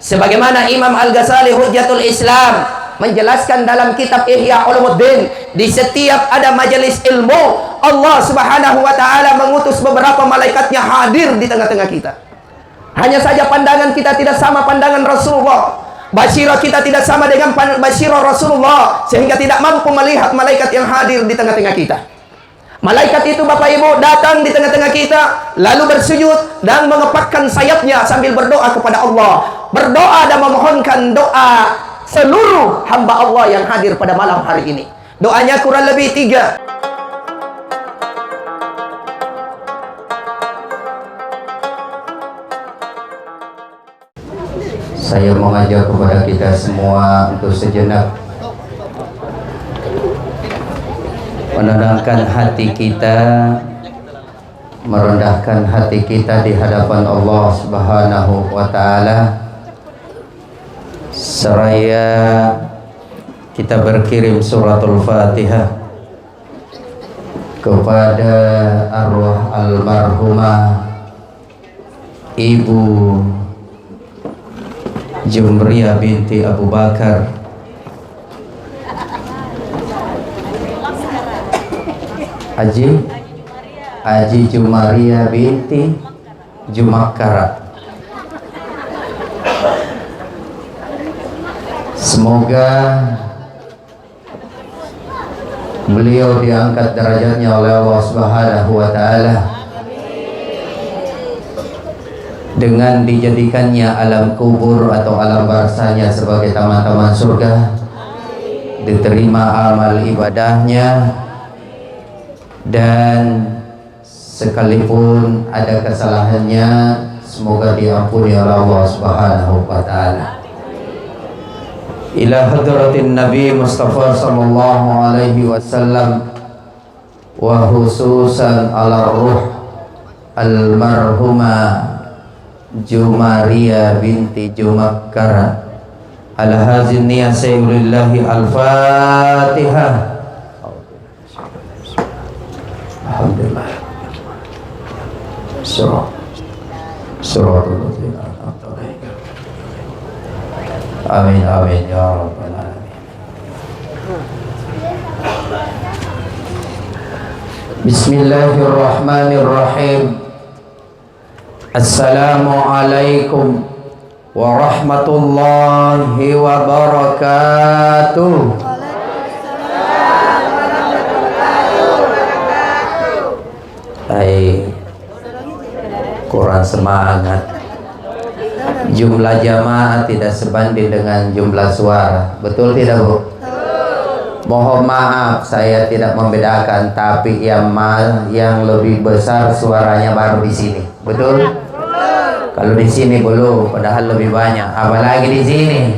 Sebagaimana Imam Al-Ghazali Hujjatul Islam menjelaskan dalam kitab Ihya Ulumuddin, di setiap ada majelis ilmu, Allah Subhanahu wa taala mengutus beberapa malaikatnya hadir di tengah-tengah kita. Hanya saja pandangan kita tidak sama pandangan Rasulullah. Basyirah kita tidak sama dengan basyirah Rasulullah, sehingga tidak mampu melihat malaikat yang hadir di tengah-tengah kita. Malaikat itu Bapak Ibu datang di tengah-tengah kita, lalu bersujud dan mengepakkan sayapnya sambil berdoa kepada Allah. Berdoa dan memohonkan doa seluruh hamba Allah yang hadir pada malam hari ini. Doanya kurang lebih 3. Saya mengajak kepada kita semua untuk sejenak menenangkan hati kita, merendahkan hati kita di hadapan Allah Subhanahu wa taala, seraya kita berkirim suratul Fatihah kepada arwah almarhumah Ibu Jumriyah binti Abu Bakar Haji Jumaria binti Jumakkara. Semoga beliau diangkat derajatnya oleh Allah Subhanahu wa taala dengan dijadikannya alam kubur atau alam barzahnya sebagai taman-taman surga, diterima amal ibadahnya, dan sekalipun ada kesalahannya semoga diampuni oleh Allah Subhanahu wa taala. Ila hadratin Nabi Mustafa sallallahu alaihi wasallam, wa khususan ala ruh almarhumah Jumaria binti Jumakkara, ala hazin niyah sayyulillahi al-Fatihah. Alhamdulillah. Suratul Fatihah. Amin amin ya rabbal alamin. Bismillahirrahmanirrahim. Assalamualaikum warahmatullahi wabarakatuh. Hai, kurang semangat. Jumlah jamaah tidak sebanding dengan jumlah suara. Betul tidak, Bu? Mohon maaf saya tidak membedakan, tapi yang lebih besar suaranya baru di sini. Betul? Kalau di sini belum, padahal lebih banyak. Apalagi di sini.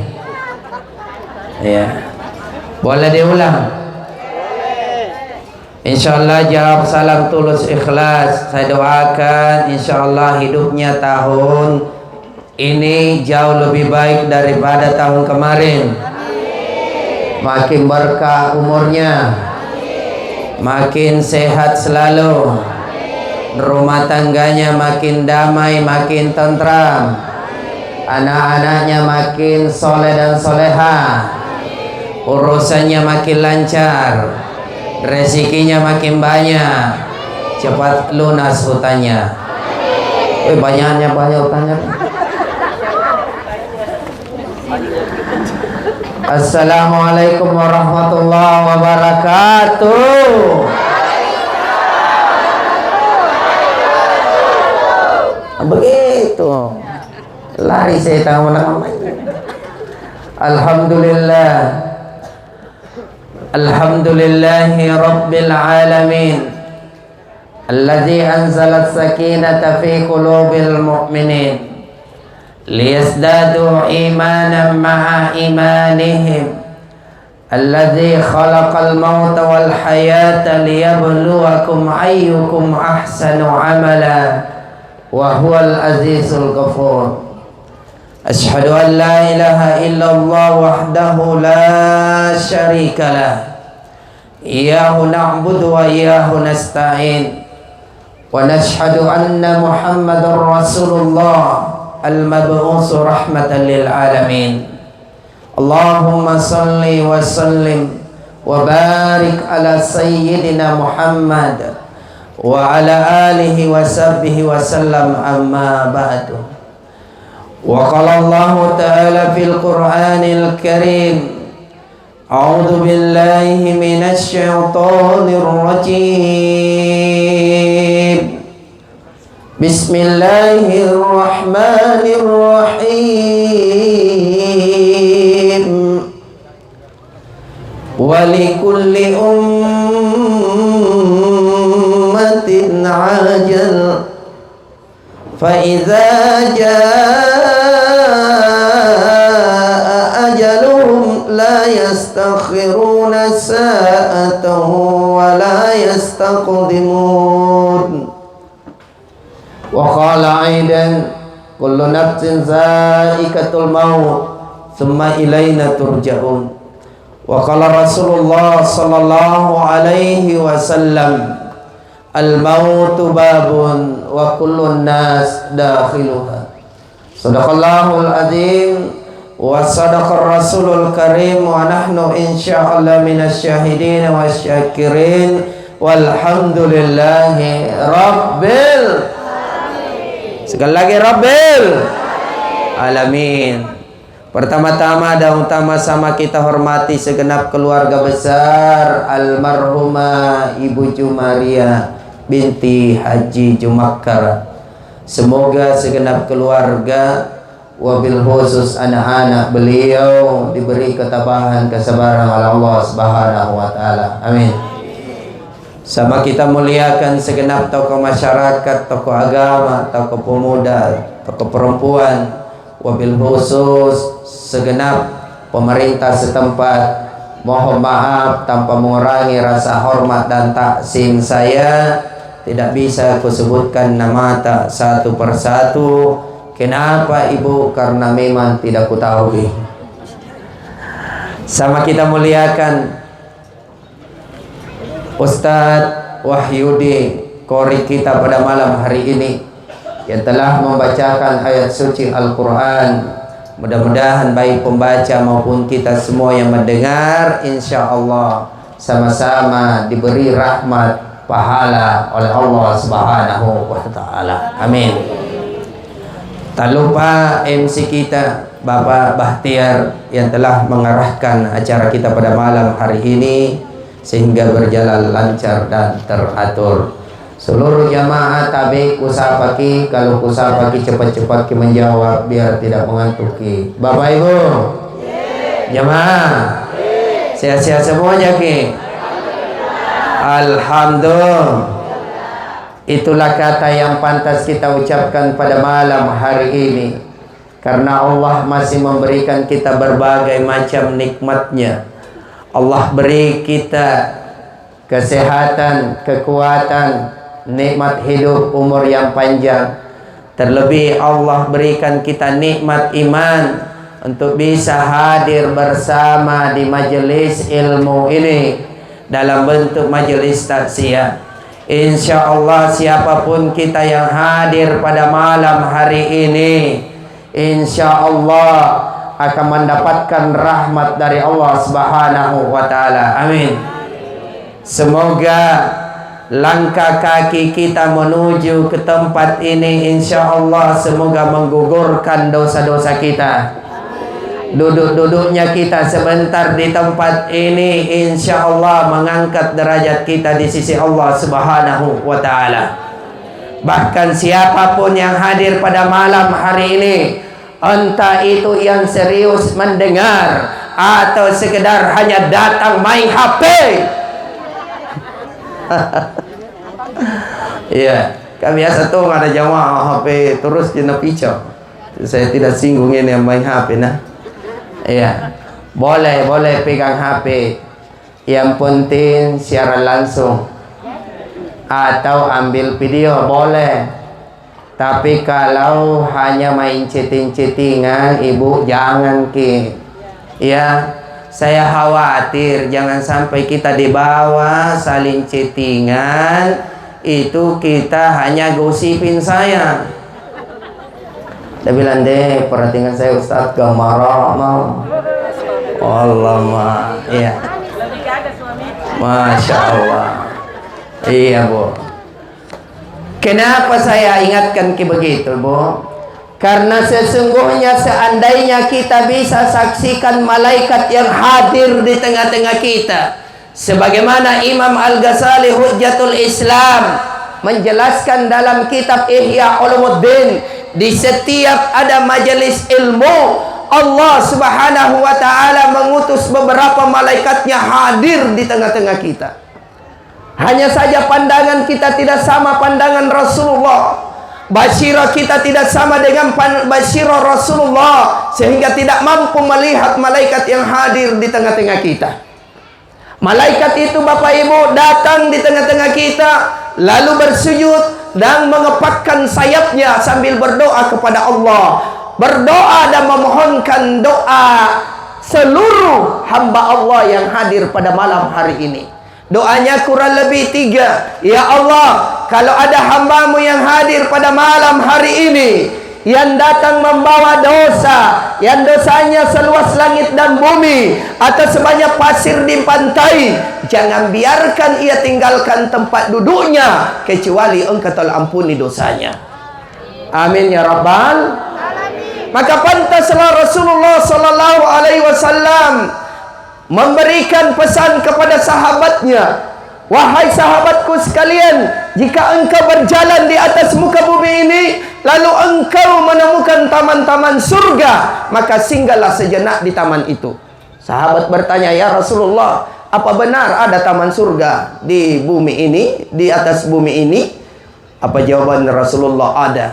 Ya. Boleh diulang? Insyaallah jawab salam tulus ikhlas. Saya doakan insyaallah hidupnya tahun ini jauh lebih baik daripada tahun kemarin. Makin berkah umurnya, makin sehat selalu, rumah tangganya makin damai, makin tentram, anak-anaknya makin soleh dan soleha, urusannya makin lancar, rezekinya makin banyak, cepat lunas hutangnya. Banyak hutangnya. Assalamualaikum warahmatullahi wabarakatuh. Begitu. Lari saya menang. Alhamdulillah. Alhamdulillahi rabbil alamin. Alladzi anzalat sakinata fi qulubil mu'minin liyazdadu imanan ma'a imanihim alladzi khalaqal mauta wal hayata liyabluwakum ayyukum ahsanu amala wa huwal azizul ghafur. Asyhadu an la ilaha illallah wahdahu la syarika lah, iyyahu na'budu wa iyyahu nasta'in, wa nashhadu anna Muhammadar Rasulullah المبعوث رحمة للعالمين. اللهم صل وسلم وبارك على سيدنا محمد وعلى آله وصحبه وسلم. أما بعد. وقال الله تعالى في القرآن الكريم: أعوذ بالله من الشيطان الرجيم. بسم الله الرحمن الرحيم. ولكل أمة عاجل فإذا جاء أجلهم لا يستأخرون ساعة ولا يستقدمون. وقال أيضا: كل نفس ذائقة الموت ثم إلينا ترجعون. وقال رسول الله صلى الله عليه وسلم: الموت باب وكل الناس داخلها. صدق الله العظيم وصدق الرسول الكريم ونحن إن شاء الله من الشاهدين والشاكرين والحمد لله رب sekali lagi Rabbil Alamin. Pertama-tama dan utama sama kita hormati segenap keluarga besar almarhumah Ibu Jumaria binti Haji Jumakkar. Semoga segenap keluarga wabil khusus anak-anak beliau diberi ketabahan kesabaran oleh Allah Subhanahu wa taala. Amin. Sama kita muliakan segenap tokoh masyarakat, tokoh agama, tokoh pemuda, tokoh perempuan, wabil khusus segenap pemerintah setempat. Mohon maaf tanpa mengurangi rasa hormat dan taksim saya, tidak bisa aku sebutkan nama tak satu persatu. Kenapa Ibu? Karena memang tidak kutahui. Sama kita muliakan Ustadz Wahyudi Qori kita pada malam hari ini yang telah membacakan ayat suci Al-Quran. Mudah-mudahan baik pembaca maupun kita semua yang mendengar, insya Allah sama-sama diberi rahmat pahala oleh Allah Subhanahu wa ta'ala. Amin. Tak lupa MC kita Bapak Bahtiar yang telah mengarahkan acara kita pada malam hari ini sehingga berjalan lancar dan teratur. Seluruh jamaah tabi kusapaki, kalau kusapaki cepat-cepat menjawab biar tidak mengantuki. Bapak Ibu, jamaah, sehat-sehat semuanya ki. Alhamdulillah. Itulah kata yang pantas kita ucapkan pada malam hari ini, karena Allah masih memberikan kita berbagai macam nikmatnya. Allah beri kita kesehatan, kekuatan, nikmat hidup, umur yang panjang. Terlebih Allah berikan kita nikmat iman untuk bisa hadir bersama di majelis ilmu ini dalam bentuk majelis taksiyah. Insya Allah siapapun kita yang hadir pada malam hari ini, insya Allah akan mendapatkan rahmat dari Allah Subhanahu wa ta'ala. Amin. Semoga langkah kaki kita menuju ke tempat ini insya Allah semoga menggugurkan dosa-dosa kita. Duduk-duduknya kita sebentar di tempat ini insya Allah mengangkat derajat kita di sisi Allah Subhanahu wa ta'ala. Bahkan siapapun yang hadir pada malam hari ini, entah itu yang serius mendengar atau sekedar hanya datang main HP. Iya, kan biasa tuh ada jamaah HP terus jenak picok. Saya tidak singgung ini yang main HP nah. Iya, boleh pegang HP. Yang penting siaran langsung atau ambil video boleh. Tapi kalau hanya main chatting-chattingan, Ibu jangan ki. Ya, saya khawatir jangan sampai kita dibawa saling chattingan, itu kita hanya gosipin saya. Dia bilang, deh, perhatikan saya Ustaz, gak marah mau. Allah mah, iya. Masya Allah. Iya Bu. Kenapa saya ingatkan ke begitu Bu? Karena sesungguhnya seandainya kita bisa saksikan malaikat yang hadir di tengah-tengah kita, sebagaimana Imam Al-Ghazali Hujjatul Islam menjelaskan dalam kitab Ihya Ulumuddin, di setiap ada majelis ilmu, Allah Subhanahu wa ta'ala mengutus beberapa malaikatnya hadir di tengah-tengah kita. Hanya saja pandangan kita tidak sama pandangan Rasulullah. Basirah kita tidak sama dengan basirah Rasulullah, sehingga tidak mampu melihat malaikat yang hadir di tengah-tengah kita. Malaikat itu Bapak Ibu datang di tengah-tengah kita, lalu bersujud dan mengepakkan sayapnya sambil berdoa kepada Allah. Berdoa dan memohonkan doa seluruh hamba Allah yang hadir pada malam hari ini. Doanya kurang lebih 3. Ya Allah, kalau ada hambamu yang hadir pada malam hari ini, yang datang membawa dosa, yang dosanya seluas langit dan bumi, atau sebanyak pasir di pantai, jangan biarkan ia tinggalkan tempat duduknya, kecuali Engkau telah ampuni dosanya. Amin ya Rabbal. Maka pantaslah Rasulullah Sallallahu Alaihi Wasallam memberikan pesan kepada sahabatnya, wahai sahabatku sekalian, jika engkau berjalan di atas muka bumi ini, lalu engkau menemukan taman-taman surga, maka singgahlah sejenak di taman itu. Sahabat bertanya, ya Rasulullah, apa benar ada taman surga di bumi ini, di atas bumi ini? Apa jawaban Rasulullah? Ada.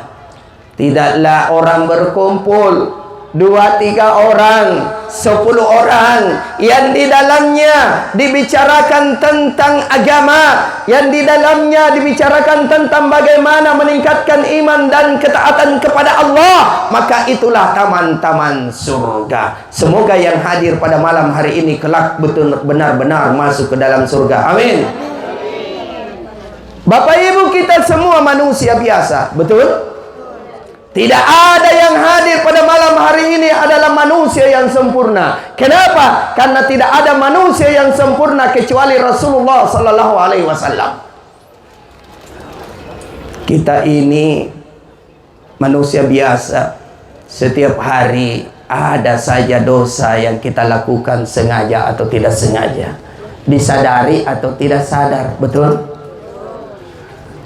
Tidaklah orang berkumpul 2-3 orang, 10 orang yang di dalamnya dibicarakan tentang agama, yang di dalamnya dibicarakan tentang bagaimana meningkatkan iman dan ketaatan kepada Allah, maka itulah taman-taman surga. Semoga yang hadir pada malam hari ini kelak benar-benar masuk ke dalam surga. Amin. Bapak Ibu, kita semua manusia biasa, betul? Tidak ada yang hadir pada malam hari ini adalah manusia yang sempurna. Kenapa? Karena tidak ada manusia yang sempurna kecuali Rasulullah Sallallahu Alaihi Wasallam. Kita ini manusia biasa. Setiap hari ada saja dosa yang kita lakukan sengaja atau tidak sengaja, disadari atau tidak sadar. Betul?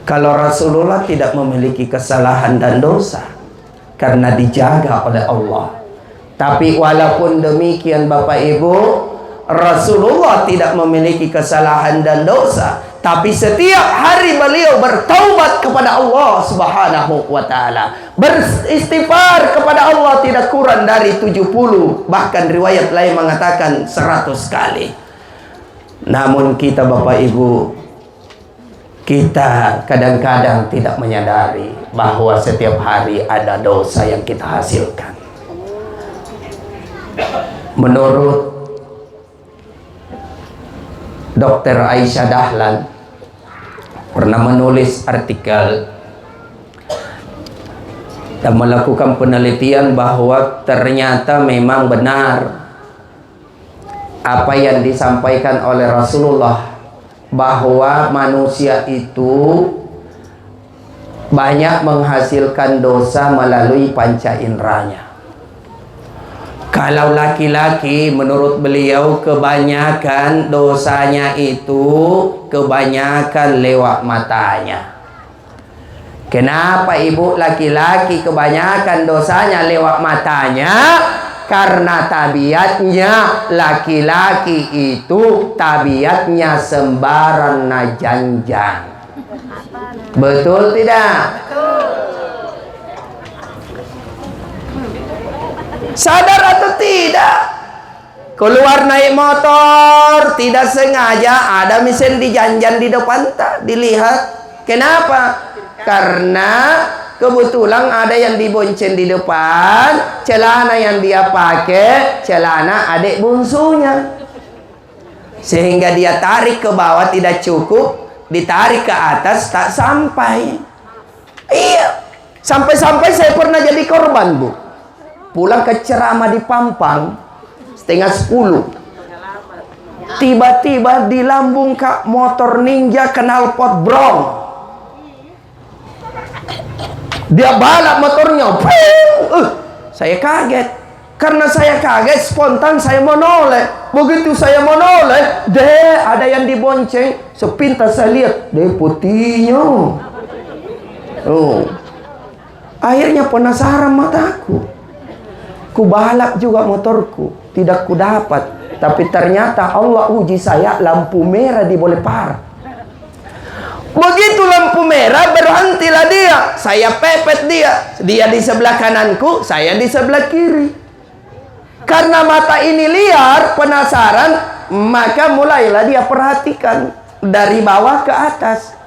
Kalau Rasulullah tidak memiliki kesalahan dan dosa, karena dijaga oleh Allah. Tapi walaupun demikian Bapak Ibu, Rasulullah tidak memiliki kesalahan dan dosa, tapi setiap hari beliau bertaubat kepada Allah Subhanahu wa ta'ala, beristighfar kepada Allah tidak kurang dari 70, bahkan riwayat lain mengatakan 100 kali. Namun kita Bapak Ibu, kita kadang-kadang tidak menyadari bahwa setiap hari ada dosa yang kita hasilkan. Menurut Dr. Aisyah Dahlan pernah menulis artikel dan melakukan penelitian bahwa ternyata memang benar apa yang disampaikan oleh Rasulullah, bahwa manusia itu banyak menghasilkan dosa melalui panca inderanya. Kalau laki-laki, menurut beliau kebanyakan dosanya itu kebanyakan lewat matanya. Kenapa Ibu? Laki-laki kebanyakan dosanya lewat matanya karena tabiatnya laki-laki itu tabiatnya sembaran janjang. Betul tidak? Betul. Sadar atau tidak? Keluar naik motor, tidak sengaja ada mesin dijanjan di depan, tak dilihat. Kenapa? Karena kebetulan ada yang dibonceng di depan, celana yang dia pakai celana adik bungsunya, sehingga dia tarik ke bawah tidak cukup, ditarik ke atas tak sampai. Iya, Sampai-sampai saya pernah jadi korban, Bu. Pulang ke ceramah di Pampang, setengah 10. Tiba-tiba di lambung Kak motor Ninja knalpot brong. Dia balap motornya. Saya kaget. Karena saya kaget, spontan saya menoleh. Begitu saya menoleh, ada yang dibonceng. Sepintas saya lihat, putihnya. Akhirnya penasaran mataku. Ku balap juga motorku, tidak ku dapat. Tapi ternyata Allah uji saya, lampu merah di Boulevard. Begitu lampu merah, berhentilah dia. Saya pepet dia. Dia di sebelah kananku, saya di sebelah kiri. Karena mata ini liar, penasaran, maka mulailah dia perhatikan dari bawah ke atas.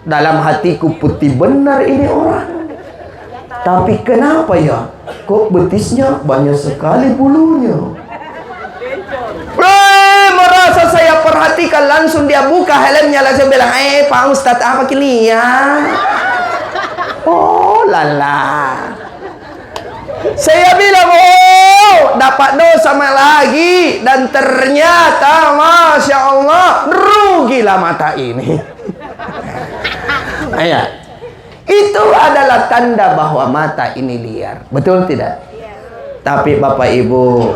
Dalam hatiku, putih benar ini orang. Tapi kenapa ya? Kok betisnya banyak sekali bulunya? Merasa saya perhatikan, langsung dia buka helmnya, langsung bilang, Pak Ustadz, apa kalian? Oh lala. Saya bilang, dapat dosa lagi. Dan ternyata, Masya Allah, rugilah mata ini. Ayah. Itu adalah tanda bahwa mata ini liar. Betul tidak? Tapi Bapak Ibu,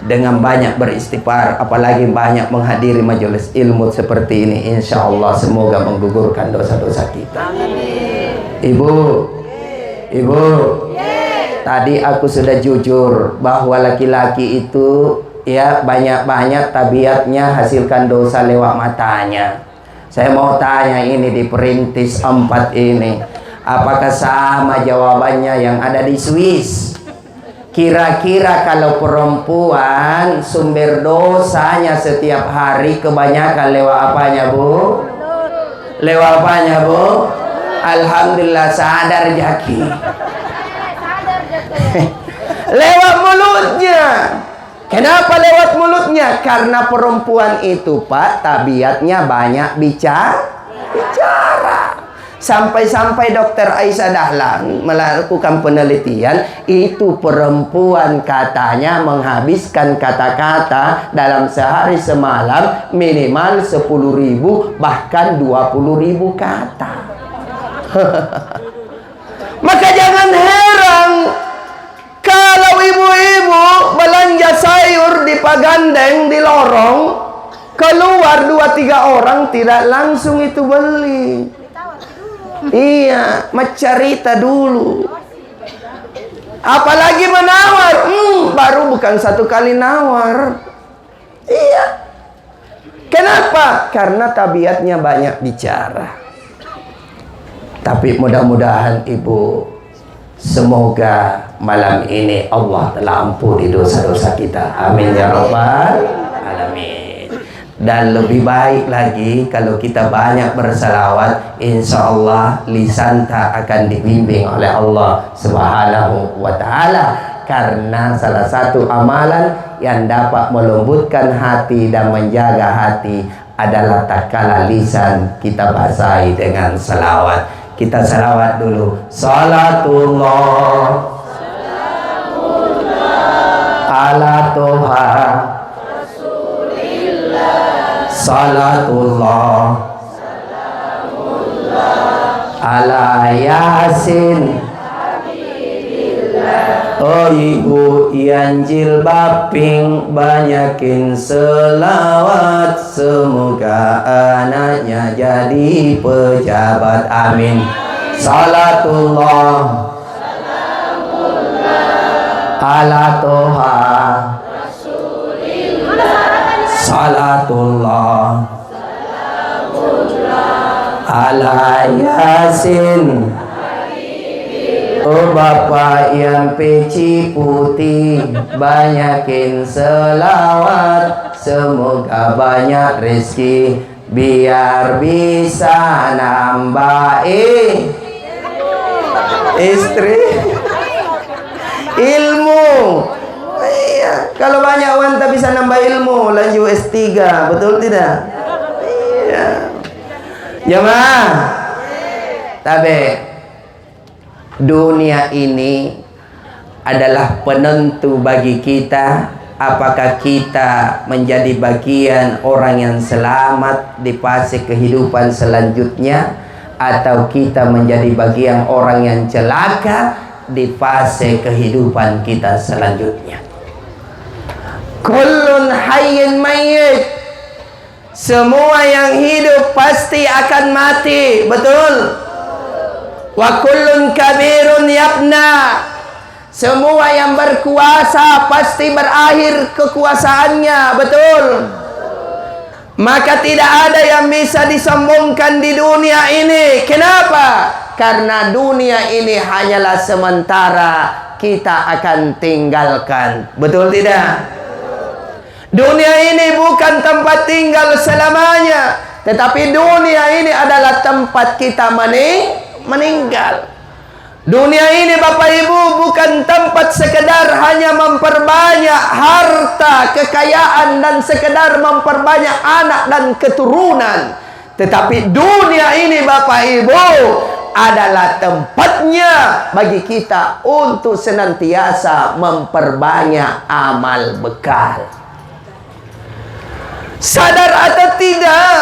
dengan banyak beristighfar, apalagi banyak menghadiri majelis ilmu seperti ini, insya Allah semoga menggugurkan dosa-dosa kita. Ibu, tadi aku sudah jujur bahwa laki-laki itu ya banyak-banyak tabiatnya hasilkan dosa lewat matanya. Saya mau tanya ini di perintis 4 ini, apakah sama jawabannya yang ada di Swiss? Kira-kira kalau perempuan sumber dosanya setiap hari kebanyakan lewat apanya, Bu? Lewat apanya, Bu? Alhamdulillah sadar Jaki. Lewat mulutnya. Kenapa lewat mulutnya? Karena perempuan itu, Pak, tabiatnya banyak bicara. Sampai-sampai Dokter Aisyah Dahlan melakukan penelitian, itu perempuan katanya menghabiskan kata-kata dalam sehari semalam minimal 10.000 bahkan 20.000 kata. Maka jangan heran kalau ibu-ibu belanja sayur di Pagandeng, di lorong, keluar 2-3 orang tidak langsung itu beli. Iya, mencerita dulu. Apalagi menawar, baru bukan 1 kali nawar. Iya. Kenapa? Karena tabiatnya banyak bicara. Tapi mudah-mudahan Ibu, semoga malam ini Allah telah ampuni dosa-dosa kita. Amin ya rabbal alamin. Dan lebih baik lagi kalau kita banyak bersalawat, insya Allah lisan tak akan dibimbing oleh Allah Subhanahu wa ta'ala. Karena salah satu amalan yang dapat melembutkan hati dan menjaga hati adalah tatkala lisan kita basahi dengan salawat. Kita salawat dulu. Salatullah ala Tuhan, salatullah ala Yasin. Oh ibu yang jilbabing, banyakin selawat, semoga anaknya jadi pejabat. Amin. Salatullah ala Toha, salatullah ala Yasin. Oh Bapak yang peci putih, banyakin selawat, semoga banyak rezeki, biar bisa nambah istri, ilmu. Iya, kalau banyak wanita bisa nambah ilmu, lanjut S3, betul tidak? Iya. Jemaah, tabe. Dunia ini adalah penentu bagi kita apakah kita menjadi bagian orang yang selamat di fase kehidupan selanjutnya, atau kita menjadi bagian orang yang celaka di fase kehidupan kita selanjutnya. Kullun hayyin mayyit. Semua yang hidup pasti akan mati, betul? Wa kullun kabirun yabna. Semua yang berkuasa pasti berakhir kekuasaannya, betul? Maka tidak ada yang bisa disombongkan di dunia ini. Kenapa? Karena dunia ini hanyalah sementara, kita akan tinggalkan. Betul tidak? Dunia ini bukan tempat tinggal selamanya, tetapi dunia ini adalah tempat kita meninggal. Dunia ini Bapak Ibu bukan tempat sekedar hanya memperbanyak harta, kekayaan, dan sekedar memperbanyak anak dan keturunan. Tetapi dunia ini Bapak Ibu adalah tempatnya bagi kita untuk senantiasa memperbanyak amal bekal. Sadar atau tidak,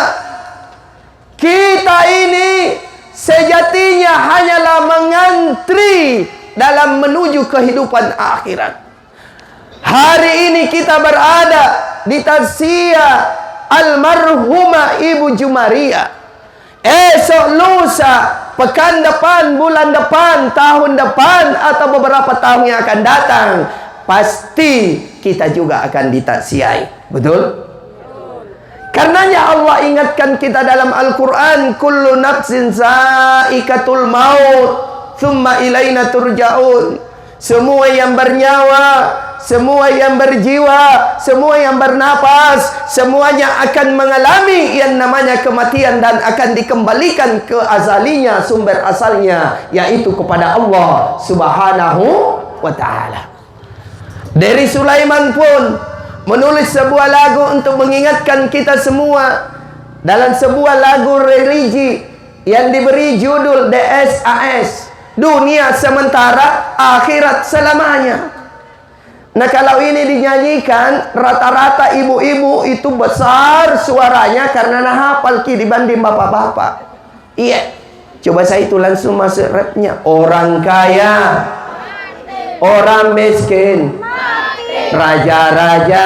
kita ini sejatinya hanyalah mengantri dalam menuju kehidupan akhirat. Hari ini kita berada di taziah almarhumah Ibu Jumaria. Esok lusa, pekan depan, bulan depan, tahun depan, atau beberapa tahun yang akan datang, pasti kita juga akan ditaziahi. Betul? Karenanya Allah ingatkan kita dalam Al-Quran, kullu nafsin zaikatul maut, thumma ilaina turja'un. Semua yang bernyawa, semua yang berjiwa, semua yang bernapas, semuanya akan mengalami yang namanya kematian dan akan dikembalikan ke azalinya, sumber asalnya, yaitu kepada Allah Subhanahu wa ta'ala. Dari Sulaiman pun menulis sebuah lagu untuk mengingatkan kita semua. Dalam sebuah lagu religi yang diberi judul DSAS, dunia sementara, akhirat selamanya. Nah, kalau ini dinyanyikan, rata-rata ibu-ibu itu besar suaranya karena hafal dibanding bapak-bapak. Iya, coba saya itu langsung masuk rapnya. Orang kaya, orang miskin, raja-raja,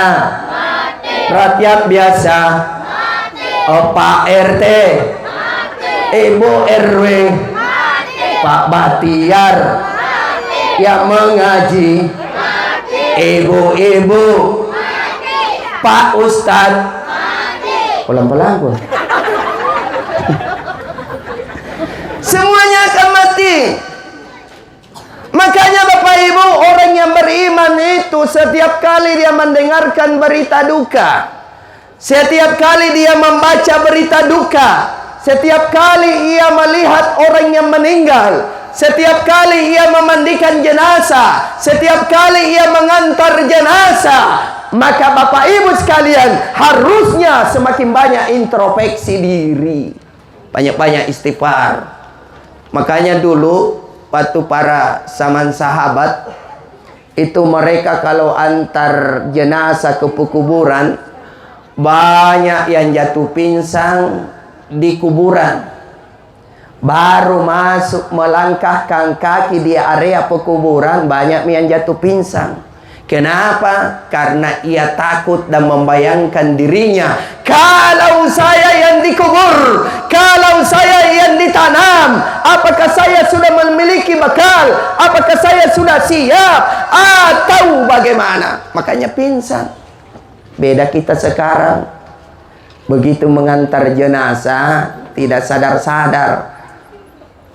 rakyat biasa, Pak RT, Ibu RW, Pak Batiar yang mengaji, ibu-ibu, Pak Ustadz, pelan-pelan pun. Semuanya akan mati. Makanya Bapak Ibu, orang yang beriman itu setiap kali dia mendengarkan berita duka, setiap kali dia membaca berita duka, setiap kali ia melihat orang yang meninggal, setiap kali ia memandikan jenazah, setiap kali ia mengantar jenazah, maka Bapak Ibu sekalian harusnya semakin banyak introspeksi diri, banyak-banyak istighfar. Makanya dulu waktu para zaman sahabat itu, mereka kalau antar jenazah ke kuburan, banyak yang jatuh pingsan di kuburan. Baru masuk melangkahkan kaki di area pekuburan, banyak yang jatuh pingsan. Kenapa? Karena ia takut dan membayangkan dirinya, kalau saya yang dikubur, kalau saya yang ditanam, apakah saya sudah memiliki bekal? Apakah saya sudah siap? Atau bagaimana? Makanya pingsan. Beda kita sekarang, begitu mengantar jenazah, tidak sadar-sadar,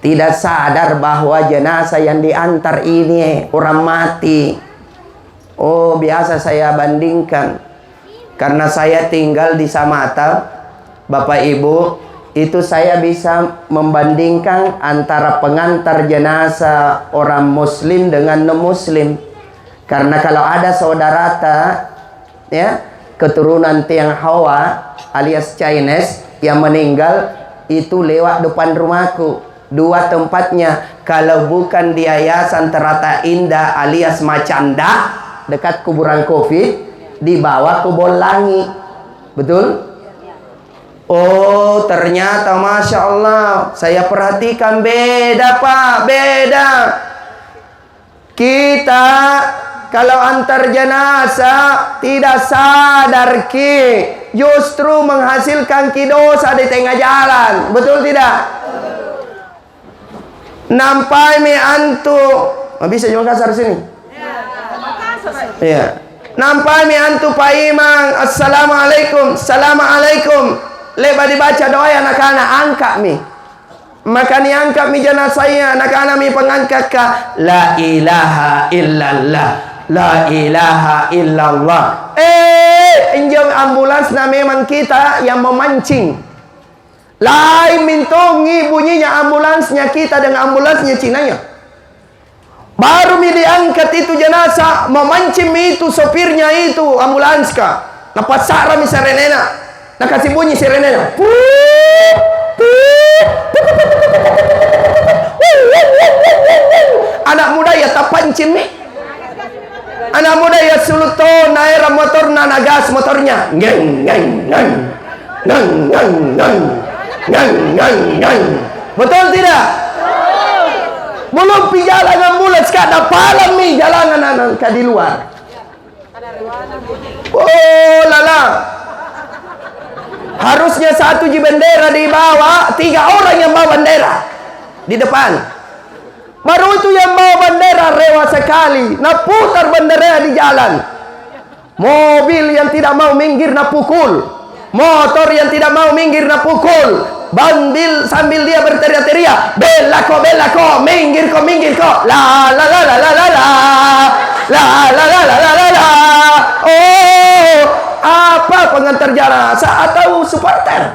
tidak sadar bahwa jenazah yang diantar ini orang mati. Oh, biasa saya bandingkan, karena saya tinggal di Samata, Bapak Ibu, itu saya bisa membandingkan antara pengantar jenazah orang Muslim dengan non-Muslim. Karena kalau ada saudarata, ya, keturunan Tionghoa alias Chinese yang meninggal, itu lewat depan rumahku. Dua tempatnya, Kalau bukan di Yayasan Terata Indah alias Macanda dekat kuburan Covid, dibawa ke Bolangi. Betul? Oh, ternyata Masya Allah, saya perhatikan beda Pak, beda. Kita kalau antar jenazah tidak sadar ki, justru menghasilkan ki dosa di tengah jalan. Betul tidak? Nampai mi antu, bisa juga kasar sini. Iya. Nampai mi antu Pak Imam, assalamualaikum, assalamualaikum. Lepas dibaca doa anak-anak angkat mi. Maka ni angkat mi jenazahnya, anak-anak mi pengangkat ka la ilaha illallah, la ilaha illallah. Injil ambulans na memang kita yang memancing. Lain mintongi bunyinya ambulansnya kita dengan ambulansnya Cinanya. Baru mi diangkat itu jenazah, memancing itu sopirnya itu ambulans ka. Napasara mi serenena. Nakasih bunyi serenena. Anak muda ya tapancin mi. Anak muda ya suluto naera motor na nagas motornya. Ngeng ngeng ngeng. Ngeng ngeng ngeng. Ngang, ngang, ngang. Betul tidak? Belum pi jalan ambulans ka dapalan mi jalanan ka di luar. Oh lala. Harusnya satu ji bendera di bawah, 3 orang yang bawa bendera di depan. Baru itu yang bawa bendera rewa sekali, nah putar bendera di jalan. Mobil yang tidak mau minggir na pukul. Motor yang tidak mau minggir na pukul. Bandil sambil dia berteriak-teriak, bela ko, minggir ko, la la la la la la la, la la la la la la la. Oh, apa pengantar jenazah atau supporter?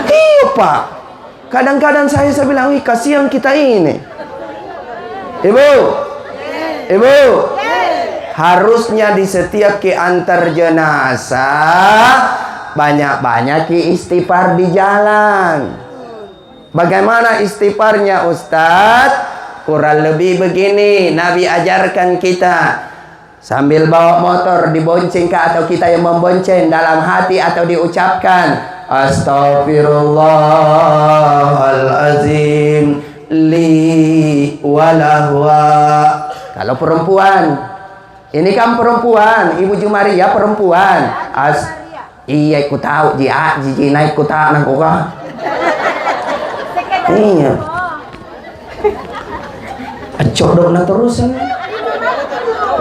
Iya Pak. Kadang-kadang saya bilang, wih kasihan kita ini. Ibu. Harusnya di setiap ki antar jenazah banyak-banyak ki istighfar di jalan. Bagaimana istighfarnya Ustadz? Kurang lebih begini, Nabi ajarkan kita. Sambil bawa motor dibonceng kah atau kita yang membonceng, dalam hati atau diucapkan Astaghfirullahalazim li walahwa. Kalau perempuan, ini kan perempuan, Ibu Jumaria perempuan. Iya, aku tahu ji naik ku tahu nang kok. Iya. Acodok na terus.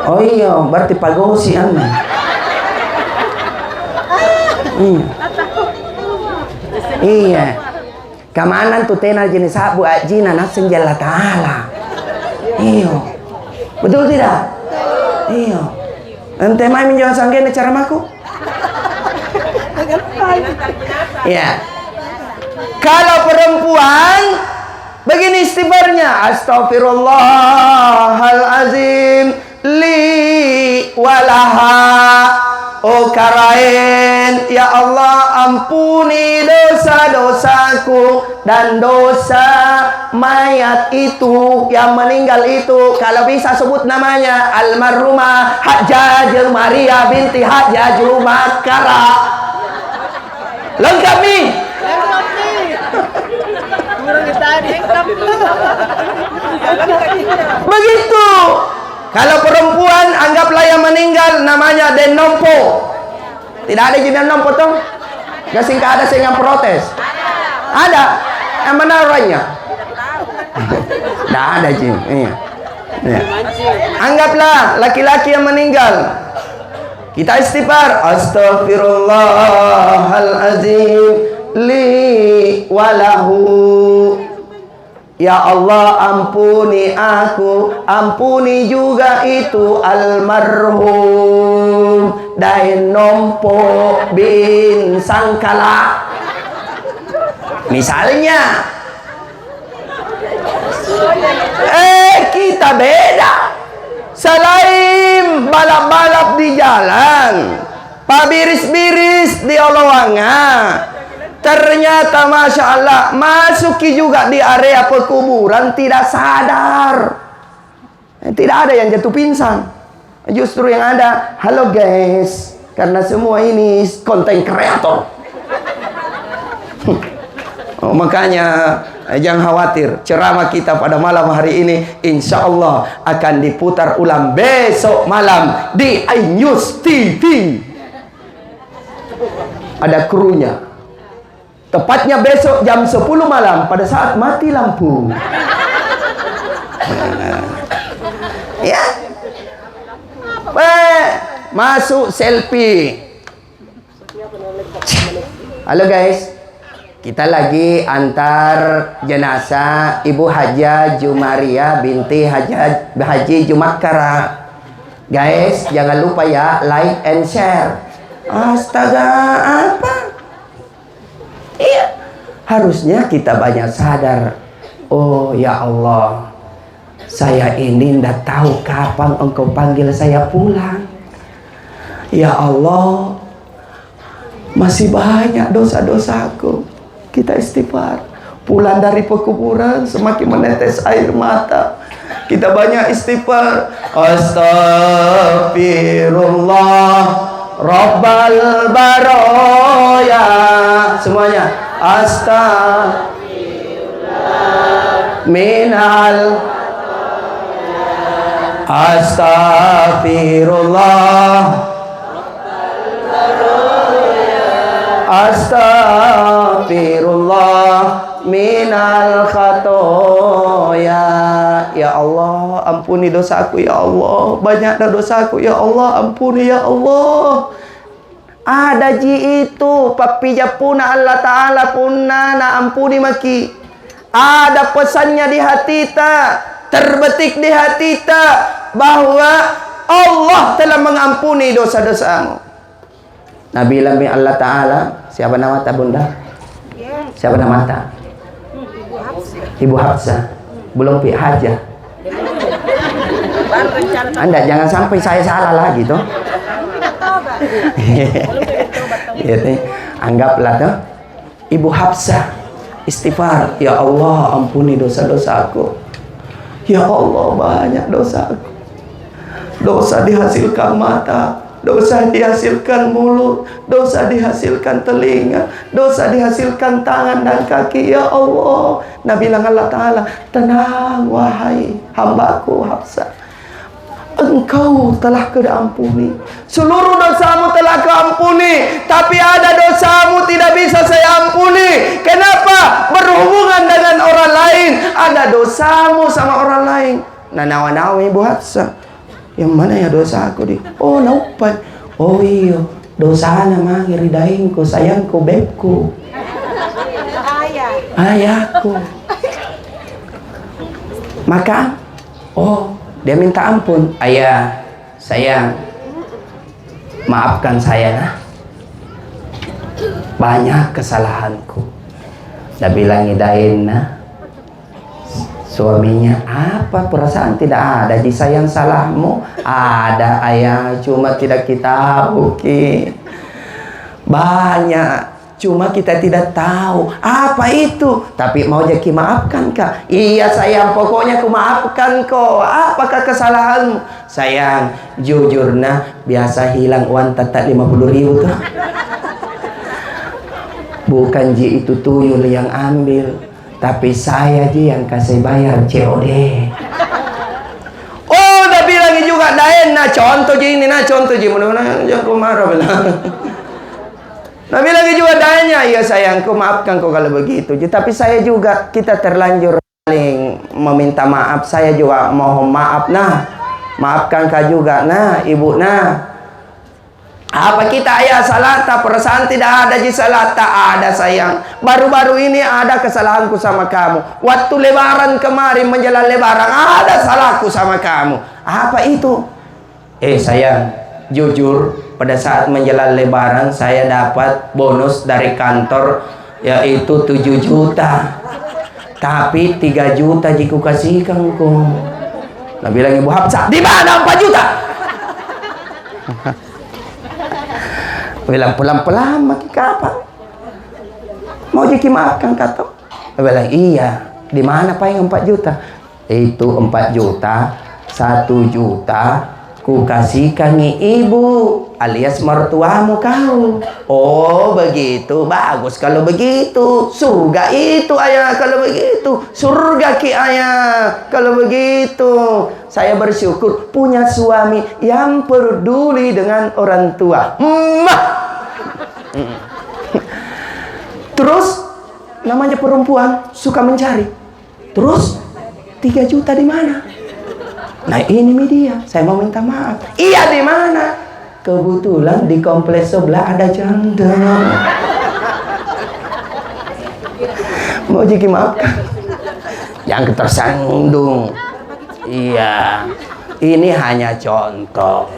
Oh iya, berarti pagosi ana. Iya. Kamanan tu tena jenis sabu ajina naseng jalla taala. Iya. Betul tidak? Iya. Ente mai minjau sanggene cara maku? Ya. Kalau perempuan begini istighfarnya, Astaghfirullahalazim li walaha. Oh karain, ya Allah ampuni dosa-dosaku dan dosa mayat itu yang meninggal itu. Kalau bisa sebut namanya almarhumah Hajjah Maria binti Hajjah Jumakara. Lengkap nih. Begitu. Kalau perempuan anggaplah yang meninggal namanya denompo. Tidak ada jenis denompo tuh? Gak singkat ada yang protes. Ada. Yang mana orangnya? Tidak ada jenis. Iya. Ya. Anggaplah laki-laki yang meninggal. Kita istighfar. Astaghfirullahalazim li walahu. Ya Allah ampuni aku, ampuni juga itu almarhum Daenompo bin Sangkala. Misalnya, kita beda. Selain balap-balap di jalan, pabiris-biris di Oloanga, Ternyata Masya Allah, masuki juga di area pekuburan tidak sadar. Tidak ada yang jatuh pingsan. Justru yang ada, halo guys, karena semua ini konten kreator. Oh, makanya jangan khawatir, ceramah kita pada malam hari ini insya Allah akan diputar ulang besok malam di iNews TV. Ada krunya. Tepatnya besok jam 10 malam pada saat mati lampu. Ya. Masuk selfie. Halo guys. Kita lagi antar jenazah Ibu Hajah Jumaria binti Haji Jumakara. Guys, jangan lupa ya like and share. Astaga, apa? Iya, harusnya kita banyak sadar. Oh ya Allah, saya ini tidak tahu kapan Engkau panggil saya pulang. Ya Allah, masih banyak dosa-dosaku. Kita istighfar. Pulang dari pekuburan semakin menetes air mata. Kita banyak istighfar. Astagfirullah Rabbal Baroya. Semuanya Astagfirullah Minal Astagfirullah Astagfirullah minal khatoya. Ya Allah, ampuni dosaku ya Allah. Banyak dah dosaku ya Allah, ampuni ya Allah. Ada ji itu papi japuna Allah Ta'ala punna na ampuni maki. Ada pesannya di hati ta, terbetik di hati ta, bahwa Allah telah mengampuni dosa-dosamu. Nabi Lami Allah Ta'ala, siapa nama ta bunda? Siapa nama ta? Ibu Hafsah. Belum Pi Hajah. Anda jangan sampai saya salah lagi toh. Anggaplah toh Ibu Hafsah istighfar, ya Allah ampuni dosa-dosaku. Ya Allah banyak dosaku. Dosa dihasilkan mata, dosa dihasilkan mulut, dosa dihasilkan telinga, dosa dihasilkan tangan dan kaki. Ya Allah, Nabi bilang Allah Ta'ala, tenang wahai hambaku Hafsah, engkau telah keampuni, seluruh dosamu telah keampuni, tapi ada dosamu tidak bisa saya ampuni. Kenapa? Berhubungan dengan orang lain. Ada dosamu sama orang lain. Nah nawa-nawa Ibu Hafsah, yang mana ya dosa aku di? Oh naupan. Oh iya, dosa nama ngiridainku, sayangku, bebku, ayahku. Maka, oh dia minta ampun. Ayah, sayang, maafkan saya nah. Banyak kesalahanku. Dia bilang ngidain nah. Suaminya, apa perasaan tidak ada di sayang salahmu? Ada ayah, cuma tidak kita tahu ki. Banyak, cuma kita tidak tahu apa itu. Tapi mau jadi maafkan kak? Iya sayang, pokoknya aku maafkan kok. Apakah kesalahanmu? Sayang, jujur nah, biasa hilang uang tetap 50.000 tuh. Bukan ji itu tuyul yang ambil, tapi saya ji yang kasih bayar COD. Oh, udah bilang juga daen nah contoh ji ini nah contoh ji mudah-mudahan jangan kau marah bilang. Nah bilang juga daennya, iya sayangku maafkan kau kalau begitu ji. Tapi saya juga kita terlanjur saling meminta maaf. Saya juga mohon maaf nah, maafkan kau juga nah ibu nah. Apa kita ayah salata, perasaan tidak ada di salata, ada sayang. Baru-baru ini ada kesalahanku sama kamu. Waktu lebaran kemarin menjelang lebaran ada salahku sama kamu. Apa itu? Sayang, jujur pada saat menjelang lebaran saya dapat bonus dari kantor yaitu 7 juta. Tapi 3 juta jiku kasihkan ku. Nah bilang Ibu Hafsah, di mana 4 juta? Bilang pelan-pelan makin kapan? Mau dimaafkan kata. Dia bilang, iya. Di mana Pak yang 4 juta? Itu 4 juta, 1 juta ku kasihkan ibu alias mertuamu kau. Oh begitu, bagus kalau begitu. Surga itu ayah kalau begitu. Surga ki ayah kalau begitu. Saya bersyukur punya suami yang peduli dengan orang tua. Terus namanya perempuan suka mencari. Terus 3 juta di mana? Nah ini media, saya mau minta maaf. Iya di mana? Kebetulan di kompleks sebelah ada janda. Mau jadi maafkan? Yang tersandung. Iya, ini hanya contoh.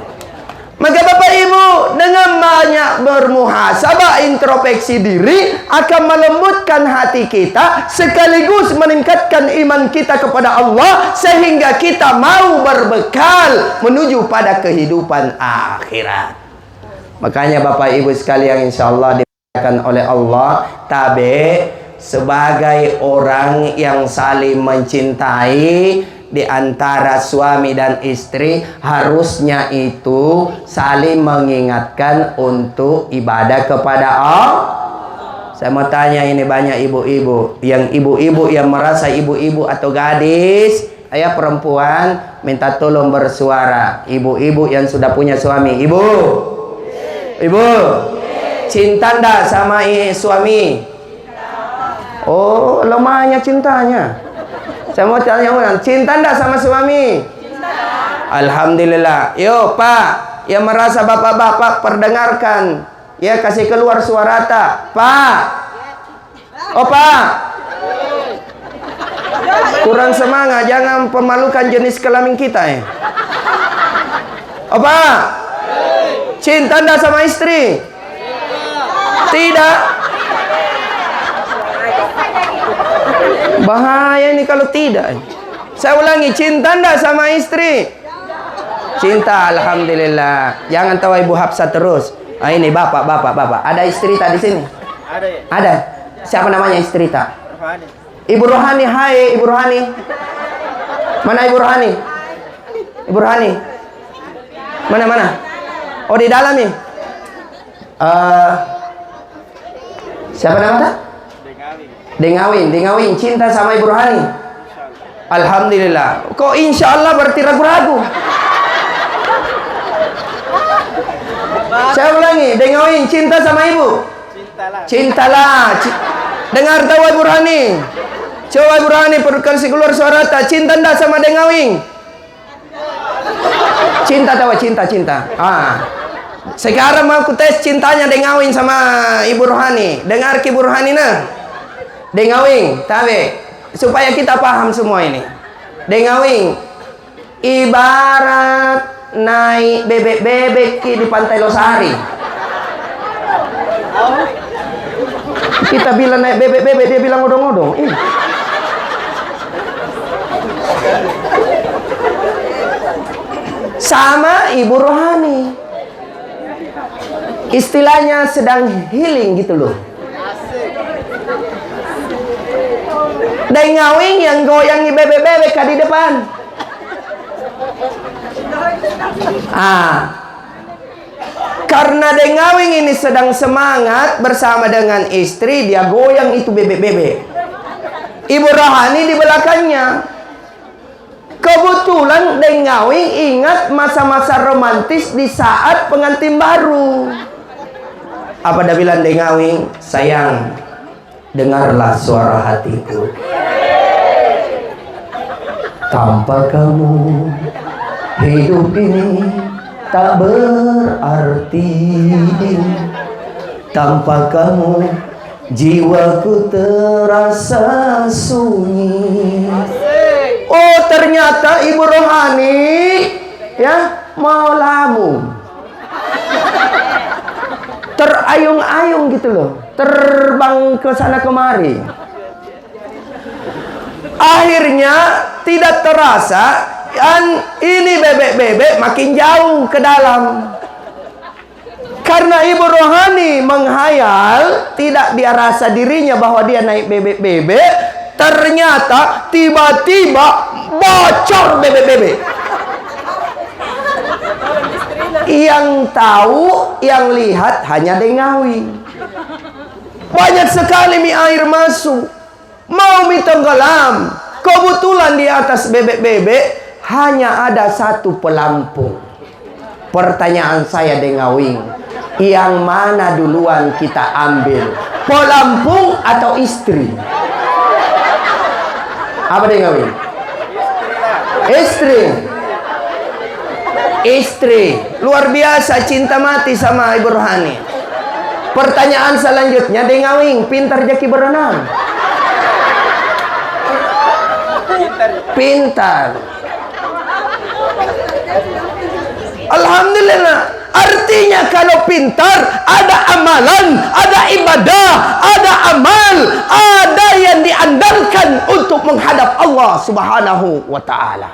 Maka Bapak Ibu, dengan banyak bermuhasabah, introspeksi diri akan melembutkan hati kita, sekaligus meningkatkan iman kita kepada Allah, sehingga kita mau berbekal menuju pada kehidupan akhirat. Makanya Bapak Ibu sekalian, insya Allah dimuliakan oleh Allah, tabe sebagai orang yang saling mencintai di antara suami dan istri, harusnya itu saling mengingatkan untuk ibadah kepada Allah. Saya mau tanya, ini banyak ibu-ibu yang merasa ibu-ibu atau gadis, ayah perempuan, minta tolong bersuara. Ibu-ibu yang sudah punya suami, ibu, cinta ndak sama suami? Oh, lemahnya cintanya. Saya mau tanya orang, cinta enggak sama suami? Cinta. Alhamdulillah. Yo Pak, yang merasa bapak-bapak perdengarkan, ya kasih keluar suara tak, Pak. Oh Pak, kurang semangat, jangan pemalukan jenis kelamin kita ya. Oh Pak, cinta enggak sama istri? Tidak. Bahaya ini kalau tidak. Saya ulangi, cinta enggak sama istri? Cinta, alhamdulillah. Jangan tahu Ibu Hafsah terus. Ah, ini bapak. Ada istri tak di sini? Ada. Siapa namanya istri tak? Ibu Rohani. Hai Ibu Rohani. Mana Ibu Rohani? Ibu Rohani. Mana? Oh di dalam nih. Siapa namanya? Dengawin, cinta sama Ibu Rohani. Alhamdulillah. Kok insya Allah berarti ragu-ragu? Saya ulangi, Dengawin cinta sama ibu? Cintalah. Dengar tahu Ibu Rohani? Coba Ibu Rohani kasih keluar suara tak? Cinta ndak sama Dengawin? Cinta tahu, cinta. Sekarang mau aku tes cintanya Dengawin sama Ibu Rohani. Dengar Ibu Rohani nah. Dengawing, tabe, supaya kita paham semua ini. Dengawing, ibarat naik bebek-bebek di Pantai Losari. Kita bilang naik bebek-bebek, dia bilang odong-odong. Sama Ibu Rohani. Istilahnya sedang healing gitu loh. Dengawing yang goyangi bebek-bebek di depan. Karena Dengawing ini sedang semangat bersama dengan istri, dia goyang itu bebek-bebek. Ibu Rohani di belakangnya. Kebetulan Dengawing ingat masa-masa romantis di saat pengantin baru. Apa dia bilang Dengawing? Sayang, dengarlah suara hatiku. Tanpa kamu hidup ini tak berarti. Tanpa kamu jiwaku terasa sunyi. Oh ternyata Ibu Rohani ya mau lamun, terayung-ayung gitu loh, terbang ke sana kemari. Akhirnya tidak terasa, dan ini bebek-bebek makin jauh ke dalam. Karena ibu rohani menghayal, tidak dia rasa dirinya bahwa dia naik bebek-bebek, ternyata tiba-tiba bocor bebek-bebek. Yang tahu, yang lihat hanya dengawi. Banyak sekali mi air masuk, mau mi tenggelam. Kebetulan di atas bebek-bebek hanya ada satu pelampung. Pertanyaan saya dengawing, yang mana duluan kita ambil, pelampung atau istri? Apa dengawing? Istri. Istri. Luar biasa cinta mati sama ibu rohani. Pertanyaan selanjutnya dengawing, pintar jaki berenang? Pintar. Alhamdulillah. Artinya kalau pintar, ada amalan, ada ibadah, ada amal, ada yang diandalkan untuk menghadap Allah Subhanahu wa ta'ala.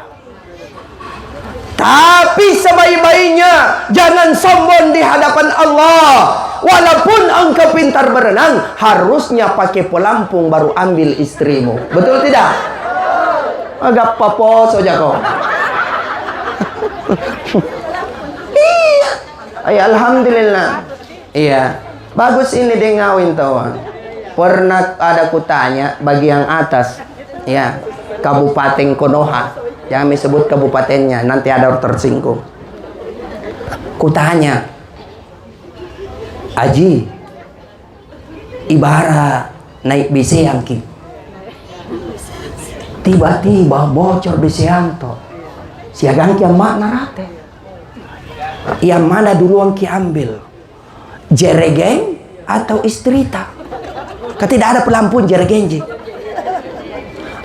Tapi sebaik-baiknya jangan sombong di hadapan Allah. Walaupun engkau pintar berenang, harusnya pakai pelampung baru ambil istrimu. Betul tidak? Agak papos saja kau. Iya. Ay, alhamdulillah. Iya. Bagus ini dia ngawin tahu. Pernah ada kutanya bagi yang atas, ya, Kabupaten Konoha. Jangan disebut kabupatennya, nanti ada orang tersinggung. Kutanya, Aji, ibarat naik biseang ki, tiba-tiba bocor biseang to, siagang ki makna rate. Yang mana duluan ki ambil, jeregeng atau istrita? Tidak ada pelampung jeregeng.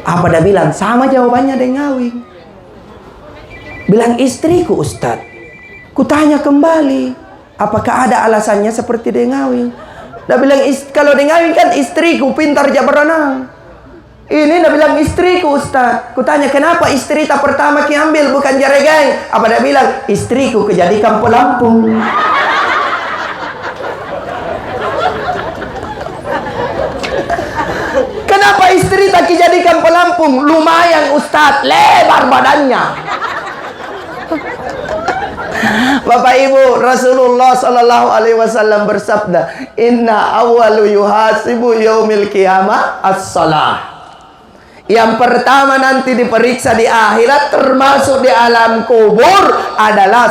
Apa dah bilang? Sama jawabannya dengan ngawing. Bilang istriku Ustaz. Kutanya kembali, apakah ada alasannya seperti dia ngawing? Dia bilang kalau dia ngawing kan istriku pintar aja berenang. Ini dia bilang istriku Ustaz. Kutanya kenapa istri tak pertama ki ambil bukan jeregeng? Apa dia bilang? Istriku kejadikan pelampung. Kenapa istri tak dijadikan pelampung? Lumayan Ustaz, lebar badannya. Bapak Ibu, Rasulullah sallallahu alaihi wasallam bersabda, "Inna awwalu yuhasibu yaumil qiyamah as-shalah." Yang pertama nanti diperiksa di akhirat termasuk di alam kubur adalah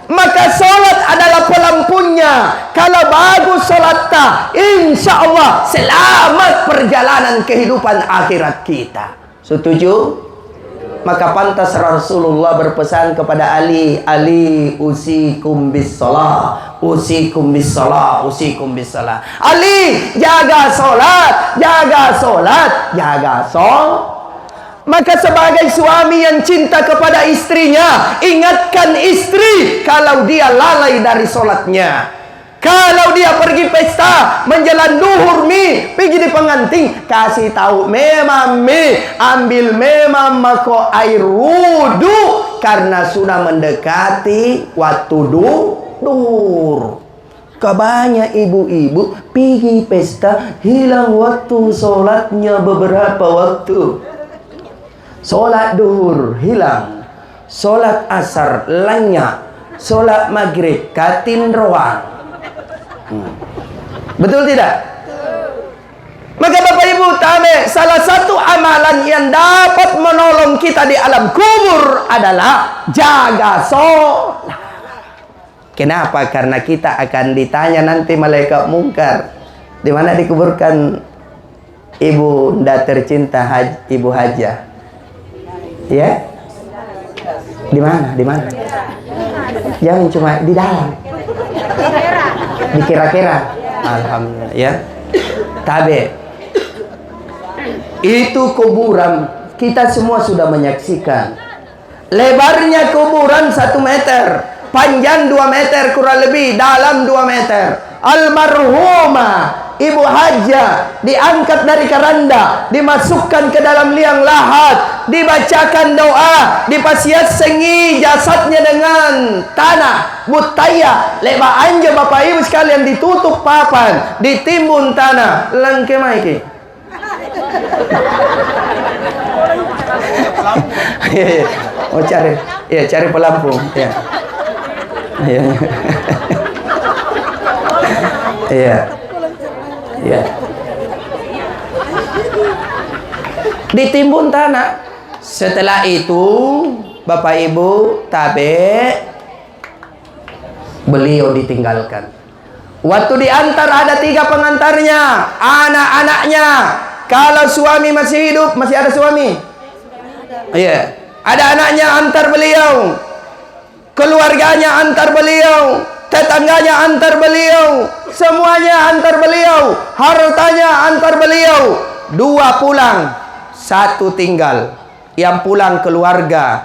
Maka sholat adalah pelampungnya. Kalau bagus sholat, insya Allah selamat perjalanan kehidupan akhirat kita. Setuju? Maka pantas Rasulullah berpesan kepada Ali, Ali usikum bis salah, usikum bis salah, usikum bis salah. Ali, jaga sholat, jaga sholat, jaga sholat. Maka sebagai suami yang cinta kepada istrinya, ingatkan istri kalau dia lalai dari sholatnya. Kalau dia pergi pesta, menjelang duhur mi, pergi di pengantin, kasih tahu memang mi, ambil memang mako air wudu karena sudah mendekati waktu duhur. Kebanyak ibu-ibu pergi pesta, hilang waktu sholatnya beberapa waktu. Sholat duhur hilang, sholat asar lenyap, sholat maghrib katin roang. Betul tidak? Maka Bapak Ibu tabe, salah satu amalan yang dapat menolong kita di alam kubur adalah jaga sholat. Kenapa? Karena kita akan ditanya nanti malaikat mungkar, di mana dikuburkan ibu nda tercinta Ibu Hajah? Ya? Di mana? Di mana? Jangan cuma di dalam. Dikira-kira. Alhamdulillah ya. Tabe. Itu kuburan kita semua sudah menyaksikan. Lebarnya kuburan 1 meter, panjang 2 meter kurang lebih, dalam 2 meter. Almarhumah ibu haja diangkat dari keranda, dimasukkan ke dalam liang lahat, dibacakan doa, dipasiat sengi jasadnya dengan tanah butaya leba anja bapak ibu sekalian, ditutup papan, ditimbun tanah langke maiki. Oh cari, ya cari pelampung, ya. Iya. Iya. Iya. Ditimbun tanah. Setelah itu, Bapak Ibu, tabe beliau ditinggalkan. Waktu diantar ada 3 pengantarnya, anak-anaknya. Kalau suami masih hidup, masih ada suami? Iya. Ada anaknya antar beliau, keluarganya antar beliau, tetangganya antar beliau, semuanya antar beliau, hartanya antar beliau. 2 pulang, 1 tinggal. Yang pulang keluarga,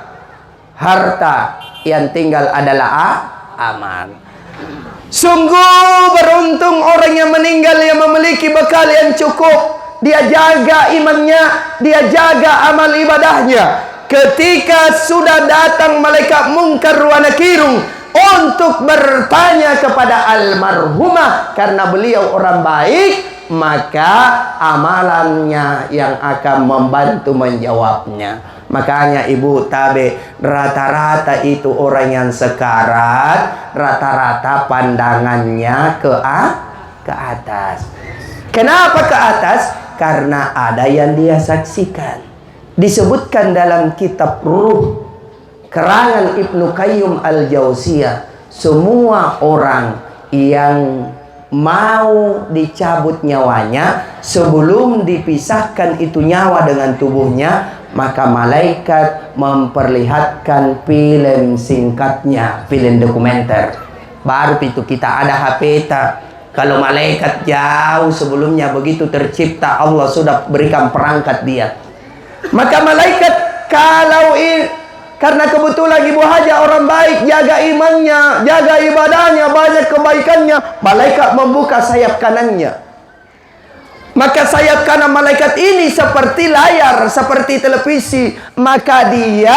harta, yang tinggal adalah aman. Sungguh beruntung orang yang meninggal yang memiliki bekal yang cukup. Dia jaga imannya, dia jaga amal ibadahnya. Ketika sudah datang malaikat mungkar wa nakirun untuk bertanya kepada almarhumah, karena beliau orang baik, maka amalannya yang akan membantu menjawabnya. Makanya ibu tabe, rata-rata itu orang yang sekarat, rata-rata pandangannya ke atas. Kenapa ke atas? Karena ada yang dia saksikan. Disebutkan dalam kitab Ruh karangan Ibnu Qayyim Al-Jauziyah, semua orang yang mau dicabut nyawanya sebelum dipisahkan itu nyawa dengan tubuhnya, maka malaikat memperlihatkan film singkatnya, film dokumenter. Baru itu kita ada HP ta. Kalau malaikat jauh sebelumnya begitu tercipta, Allah sudah berikan perangkat dia. Maka malaikat kalau karena kebetulan ibu haja orang baik, jaga imannya, jaga ibadahnya, banyak kebaikannya, malaikat membuka sayap kanannya. Maka sayap kanan malaikat ini seperti layar, seperti televisi. Maka dia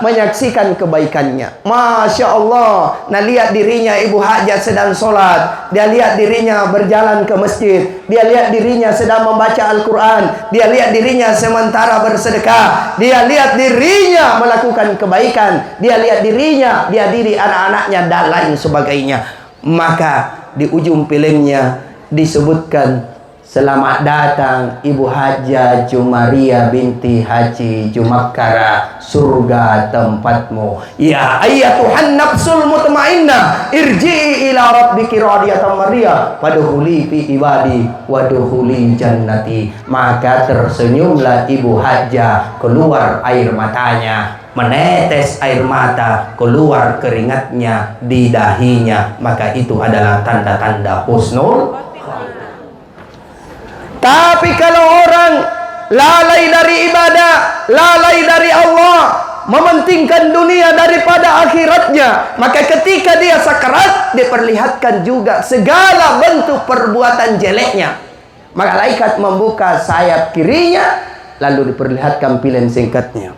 menyaksikan kebaikannya. Masya Allah. Nah, lihat dirinya ibu hajat sedang sholat. Dia lihat dirinya berjalan ke masjid. Dia lihat dirinya sedang membaca Al-Quran. Dia lihat dirinya sementara bersedekah. Dia lihat dirinya melakukan kebaikan. Dia lihat dirinya, dia diri anak-anaknya dan lain sebagainya. Maka di ujung filmnya disebutkan, selamat datang Ibu Hajah Jumaria binti Haji Jumakkara, surga tempatmu. Ya ayyatuhan nafsul mutmainnah, irji'i ila rabbiki radiyatan mariyah, wadkhuli fi ibadi wadkhuli jannati. Maka tersenyumlah Ibu Hajah, keluar air matanya, menetes air mata, keluar keringatnya di dahinya. Maka itu adalah tanda-tanda husnul. Tapi kalau orang lalai dari ibadah, lalai dari Allah, mementingkan dunia daripada akhiratnya, maka ketika dia sakarat, diperlihatkan juga segala bentuk perbuatan jeleknya. Maka malaikat membuka sayap kirinya, lalu diperlihatkan film singkatnya.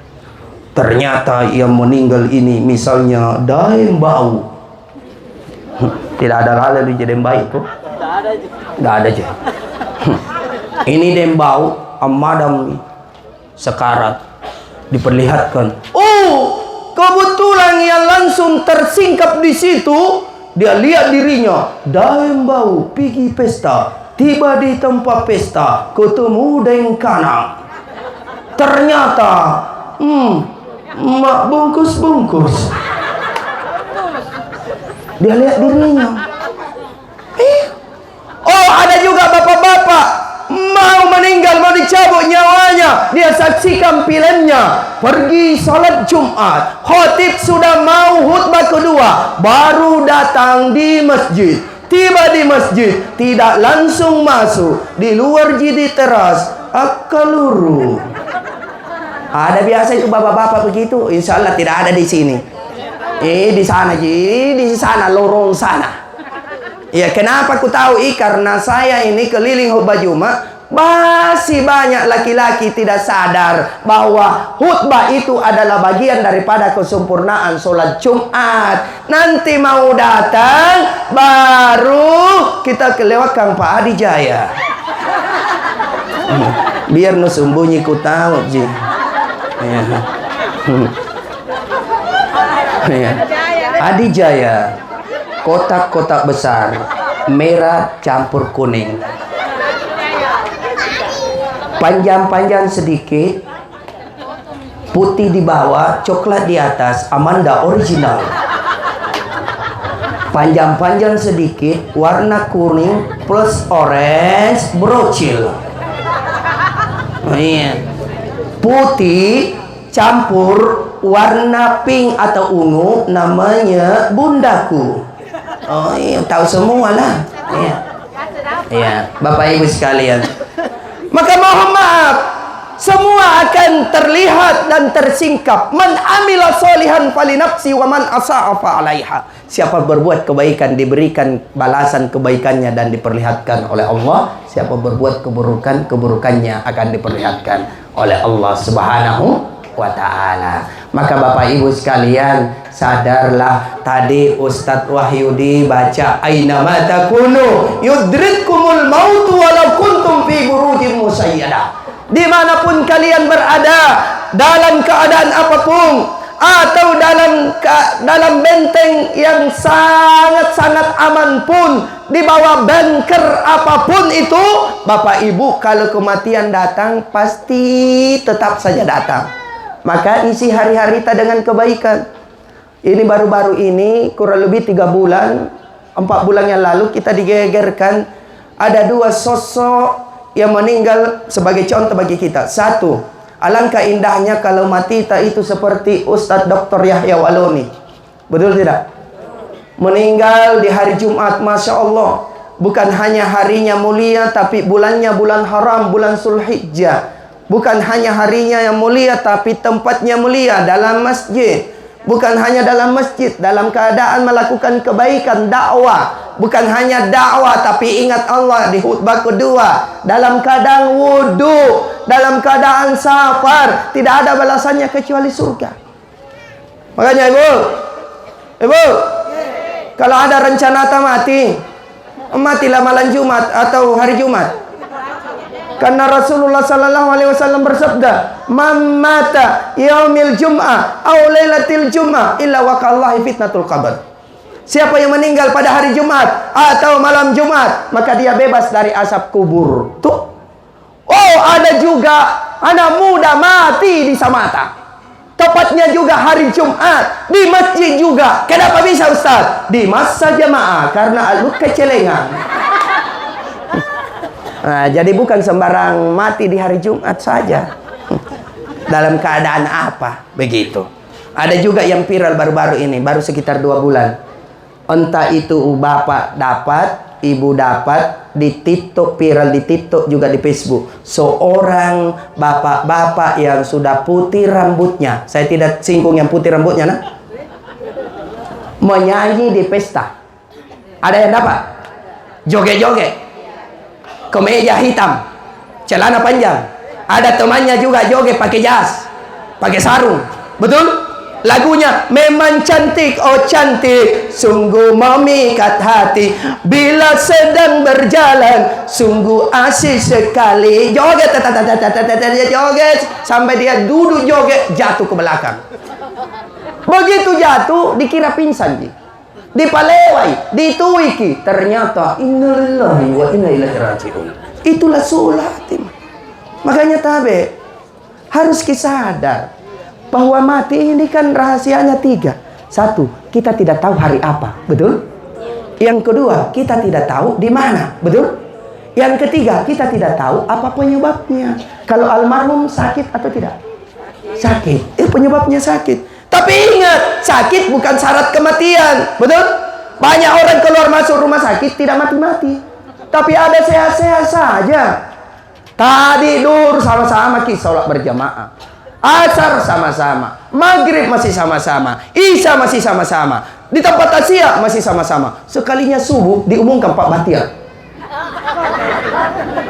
Ternyata yang meninggal ini misalnya daim bau. Tidak ada hal yang jadi baik tuh. Tidak ada aja. Ini dembau amadam sekarat, diperlihatkan. Oh, kebetulan yang langsung tersingkap di situ, dia lihat dirinya dembau pergi pesta, tiba di tempat pesta, ketemu dengan kanang. Ternyata mak bungkus-bungkus. Dia lihat dirinya. Oh, ada juga bapak-bapak mau meninggal, mau dicabut nyawanya. Dia saksikan filmnya, pergi salat Jumat, khatib sudah mau khutbah kedua, baru datang di masjid. Tiba di masjid, tidak langsung masuk, di luar di teras, akaluru. Ada biasa itu bapak-bapak begitu. Insya Allah tidak ada di sini. Di sana ji, di sana lorong sana. Ya, kenapa ku tahu? Karena saya ini keliling khutbah Jumat, masih banyak laki-laki tidak sadar bahwa khutbah itu adalah bagian daripada kesempurnaan sholat Jumat. Nanti mau datang, baru kita kelewatkan Pak Adi Jaya. Biar nu sembunyi ku tahu, Ji. Ya. Ya. Adi Jaya, kotak-kotak besar, merah campur kuning, panjang-panjang sedikit, putih di bawah, coklat di atas, Amanda original. Panjang-panjang sedikit, warna kuning plus orange brocil. Oh, iya. Putih campur warna pink atau ungu, namanya bundaku. Oh iya, tahu semua lah. Iya. Iya, Bapak Ibu sekalian. Maka mohon maaf, semua akan terlihat dan tersingkap. Man amila solihan falinafsi wa man asa'a fa'alaiha. Siapa berbuat kebaikan diberikan balasan kebaikannya dan diperlihatkan oleh Allah. Siapa berbuat keburukan, keburukannya akan diperlihatkan oleh Allah Subhanahu wa ta'ala. Maka Bapak Ibu sekalian, sadarlah, tadi Ustadz Wahyudi baca aina ma takunu yudrikkumul mautu walau kuntum fi burujin musayyadah. Dimanapun kalian berada, dalam keadaan apapun, atau dalam benteng yang sangat-sangat aman pun, di bawah bunker apapun itu, Bapak Ibu, kalau kematian datang pasti tetap saja datang. Maka isi hari-hari kita dengan kebaikan. Ini baru-baru ini, kurang lebih 3 bulan 4 bulan yang lalu, kita digegerkan ada 2 sosok yang meninggal sebagai contoh bagi kita. Satu, alangkah indahnya kalau mati kita itu seperti Ustadz Dr. Yahya Waloni. Betul tidak? Meninggal di hari Jumat, Masya Allah. Bukan hanya harinya mulia, tapi bulannya bulan haram, bulan Zulhijjah. Bukan hanya harinya yang mulia, tapi tempatnya mulia, dalam masjid. Bukan hanya dalam masjid, dalam keadaan melakukan kebaikan, dakwah. Bukan hanya dakwah, tapi ingat Allah di khutbah kedua. Dalam keadaan wudhu, dalam keadaan safar, tidak ada balasannya kecuali surga. Makanya Ibu, kalau ada rencana mati, matilah malam Jumat atau hari Jumat. Karena Rasulullah sallallahu alaihi wasallam bersabda, "Man mata yaumil jum'ah aw lailatil jum'ah illa waqallahi fitnatul qabr." Siapa yang meninggal pada hari Jumat atau malam Jumat, maka dia bebas dari asap kubur. Tuh. Oh, ada juga anak muda mati di Samata. Tepatnya juga hari Jumat, di masjid juga. Kenapa bisa, Ustaz? Di masa jamaah, karena lu kecelengan. Nah, jadi bukan sembarang mati di hari Jumat saja. Dalam keadaan apa? Begitu. Ada juga yang viral baru-baru ini, baru sekitar 2 bulan. Entah itu bapak dapat, ibu dapat, di TikTok, viral di TikTok, juga di Facebook. Seorang bapak-bapak yang sudah putih rambutnya, saya tidak singgung yang putih rambutnya, nah, menyanyi di pesta. Ada yang dapat? Joget-joget. Kemeja hitam, celana panjang. Ada temannya juga joget pakai jas, pakai sarung. Betul? Lagunya memang cantik, oh cantik, sungguh memikat hati. Bila sedang berjalan, sungguh asik sekali. Joget, joget sampai dia duduk joget, jatuh ke belakang. Begitu jatuh, dikira pingsan. Dipalewai, dituiki, ternyata innalillahi wa inna ilaihi raji'un. Itulah suul hati. Makanya tabe harus sadar bahwa mati ini kan rahasianya 3. 1, kita tidak tahu hari apa, betul? Yang kedua, kita tidak tahu di mana, betul? Yang ketiga, kita tidak tahu apa penyebabnya. Kalau almarhum sakit atau tidak? Sakit. Penyebabnya sakit. Tapi ingat, sakit bukan syarat kematian. Betul? Banyak orang keluar masuk rumah sakit tidak mati-mati, tapi ada sehat-sehat saja. Tadi dur sama-sama kita sholat berjamaah. Asar sama-sama, maghrib masih sama-sama, isya masih sama-sama, di tempat tasya masih sama-sama. Sekalinya subuh diumumkan Pak Bahtiar,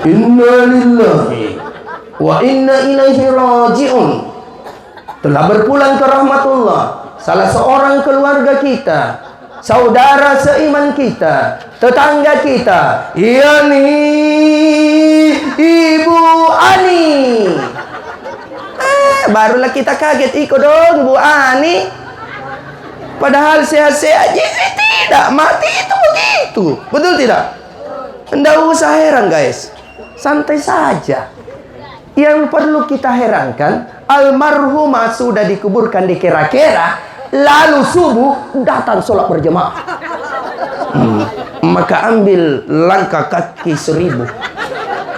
inna lillahi wa inna ilaihi raji'un, telah berpulang ke rahmatullah salah seorang keluarga kita, saudara seiman kita, tetangga kita, yakni Ibu Ani. Barulah kita kaget, ikut dong Bu Ani, padahal sehat-sehat aja. Tidak, mati itu begitu, betul tidak? Tidak usah heran guys, santai saja. Yang perlu kita herankan, almarhumah sudah dikuburkan di kera-kera, lalu subuh datang sholat berjamaah. Maka ambil langkah kaki 1000.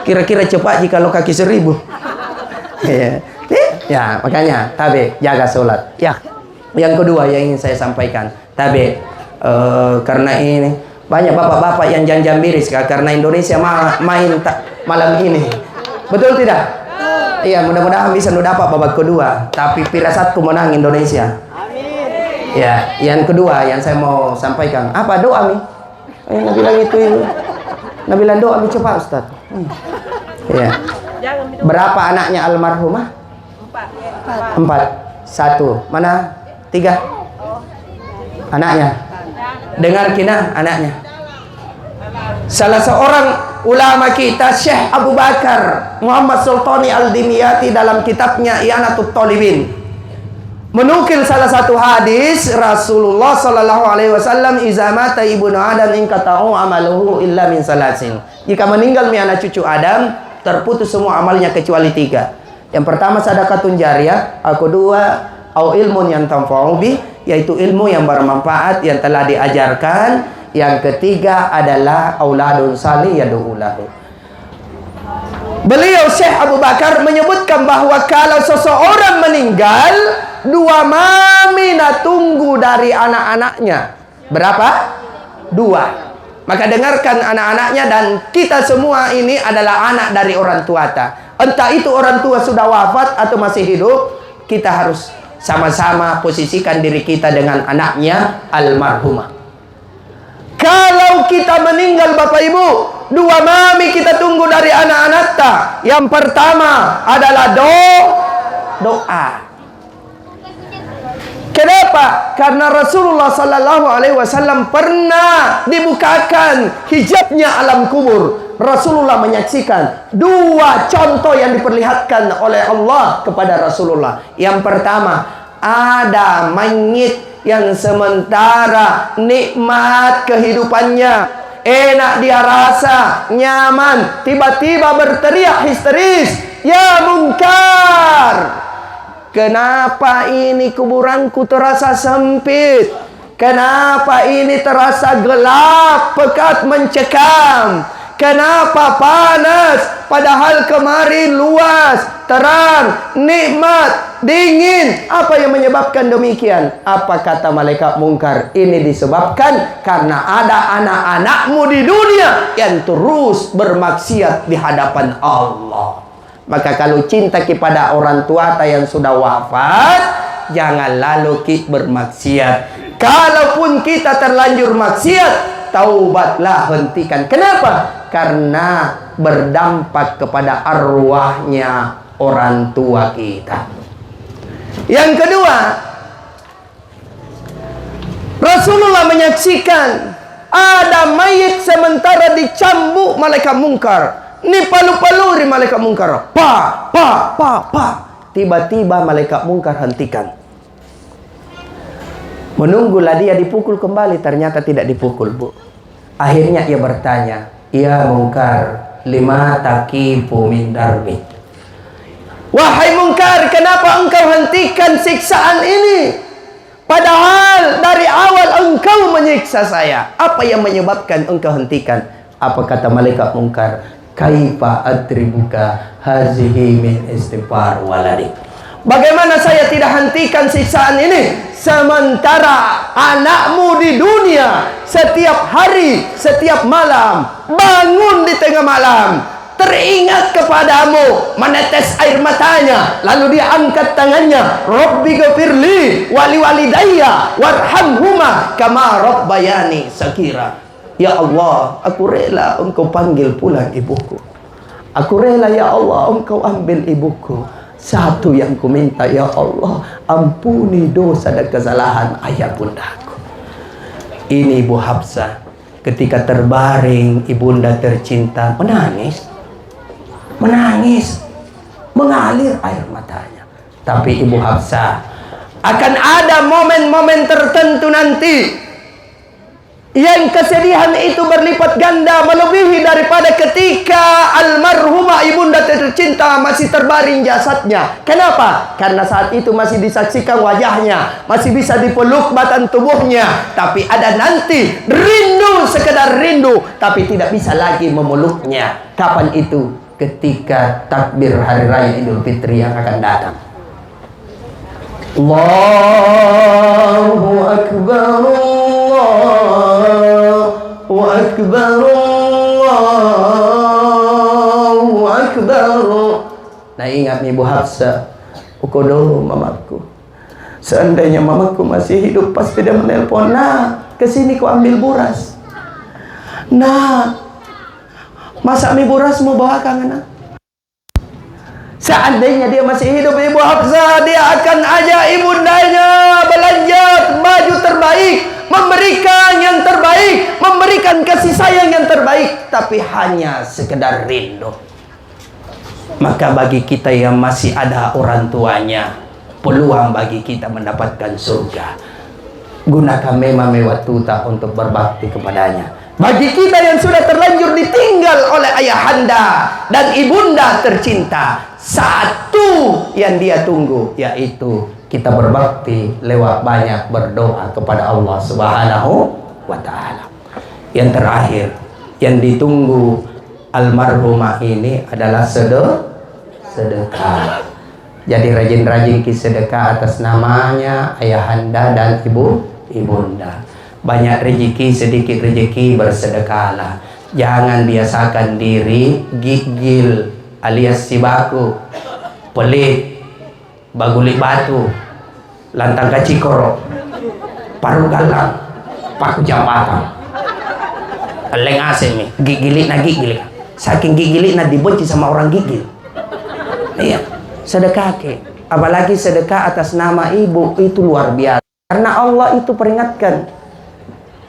Kira-kira cepat jika lo kaki 1000. Ya, makanya tabe jaga sholat. Ya, yang kedua yang ingin saya sampaikan, tabe karena ini banyak bapak-bapak yang jam-jam miris karena Indonesia main malam ini, betul tidak? Iya, mudah-mudahan bisa dapat babak kedua, tapi firasatku menang Indonesia. Amin. Ya, yang kedua yang saya mau sampaikan, apa doa mi? Nah bilang itu, nah bilang doa mi cepat Ustaz. Ya. Berapa anaknya almarhumah? 4. 1. Mana? 3. Anaknya. Dengar kina anaknya. Salah seorang ulama kita, Syekh Abu Bakar Muhammad Sultani Al-Dimyati, dalam kitabnya I'anatul Talibin menukil salah satu hadis Rasulullah sallallahu alaihi wasallam, "Iza mata ibnu Adam in qata'u amaluhu illa min salasin." Jika meninggal anak cucu Adam, terputus semua amalnya kecuali 3. Yang pertama sedekatun jariyah, yang kedua au ilmun yang tanfa'u bih, yaitu ilmu yang bermanfaat yang telah diajarkan, yang ketiga adalah auladun salih yad'u lahu. Beliau Syekh Abu Bakar menyebutkan bahwa kalau seseorang meninggal, 2 mami tunggu dari anak-anaknya. Berapa? 2. Maka dengarkan anak-anaknya, dan kita semua ini adalah anak dari orang tua ta. Entah itu orang tua sudah wafat atau masih hidup, kita harus sama-sama posisikan diri kita dengan anaknya almarhumah. Kalau kita meninggal Bapak Ibu, 2 mami kita tunggu dari anak-anak ta. Yang pertama adalah doa. Kenapa? Karena Rasulullah sallallahu alaihi wasallam pernah dibukakan hijabnya alam kubur. Rasulullah menyaksikan 2 contoh yang diperlihatkan oleh Allah kepada Rasulullah. Yang pertama, ada mayit yang sementara nikmat kehidupannya, enak dia rasa, nyaman, tiba-tiba berteriak histeris, "Ya mungkar! Kenapa ini kuburanku terasa sempit? Kenapa ini terasa gelap, pekat mencekam? Kenapa panas? Padahal kemarin luas, terang, nikmat, dingin." Apa yang menyebabkan demikian? Apa kata malaikat mungkar? Ini disebabkan karena ada anak-anakmu di dunia yang terus bermaksiat di hadapan Allah. Maka kalau cinta kepada orang tua yang sudah wafat, jangan lalu kita bermaksiat. Kalaupun kita terlanjur maksiat, taubatlah, hentikan. Kenapa? Karena berdampak kepada arwahnya orang tua kita. Yang kedua, Rasulullah menyaksikan ada mayit sementara dicambuk malaikat mungkar. Ini palu-paluri malaikat mungkar. Pa. Tiba-tiba malaikat mungkar hentikan. Menunggulah dia dipukul kembali, ternyata tidak dipukul, Bu. Akhirnya ia bertanya, "Ya mungkar, lima takifu min darbi." Wahai mungkar, kenapa engkau hentikan siksaan ini? Padahal dari awal engkau menyiksa saya. Apa yang menyebabkan engkau hentikan? Apa kata malaikat mungkar? Kaifa adribuka hazihi min istighfar waladik. Bagaimana saya tidak hentikan siksaan ini? Sementara anakmu di dunia setiap hari, setiap malam bangun di tengah malam, teringat kepadamu, menetes air matanya, lalu dia angkat tangannya, Rabbi ghafirli wali walidayya warhamhuma kama rabbayani saghira. Ya Allah, aku rela engkau panggil pulang ibuku. Aku rela ya Allah engkau ambil ibuku. Satu yang ku minta ya Allah, ampuni dosa dan kesalahan ayah bundaku. Ini Ibu Hafsah ketika terbaring ibunda tercinta menangis, mengalir air matanya. Tapi Ibu Hafsah, akan ada momen-momen tertentu nanti yang kesedihan itu berlipat ganda melebihi daripada ketika almarhumah ibunda tercinta masih terbaring jasadnya. Kenapa? Karena saat itu masih disaksikan wajahnya, masih bisa dipeluk batang tubuhnya. Tapi ada nanti rindu, sekedar rindu, tapi tidak bisa lagi memeluknya. Kapan itu? Ketika takbir hari raya Idul Fitri yang akan datang. Allahu Akbar, Allahu Akbar, Allahu Akbar. Nah, ingat Ibu Hafsah, ukodo mamaku. Seandainya mamaku masih hidup, pasti dia menelpon, nah kesini ku ambil buras. Nah, masak mie buras mau bawa kangen. Seandainya dia masih hidup, Ibu Hafsah, dia akan ajak ibundanya belanja baju terbaik, memberikan yang terbaik, memberikan kasih sayang yang terbaik, tapi hanya sekedar rindu. Maka bagi kita yang masih ada orang tuanya, peluang bagi kita mendapatkan surga. Gunakan mema-mewah tuta untuk berbakti kepadanya. Bagi kita yang sudah terlanjur ditinggal oleh ayahanda dan ibunda tercinta, satu yang dia tunggu, yaitu kita berbakti lewat banyak berdoa kepada Allah Subhanahu wa Ta'ala. Yang terakhir yang ditunggu almarhumah ini adalah sedekah. Jadi rajin-rajin sedekah atas namanya ayahanda dan ibunda. Banyak rezeki, sedikit rezeki, bersedekahlah. Jangan biasakan diri gigil alias sibaku, pelit, bagulik batu, lantang kacikoro, paru galang, paku jambatan. Eleng asem nih, gigilik na gigil. Saking gigilik na dibenci sama orang gigil. Iya, sedekah ke. Apalagi sedekah atas nama ibu itu luar biasa. Karena Allah itu peringatkan.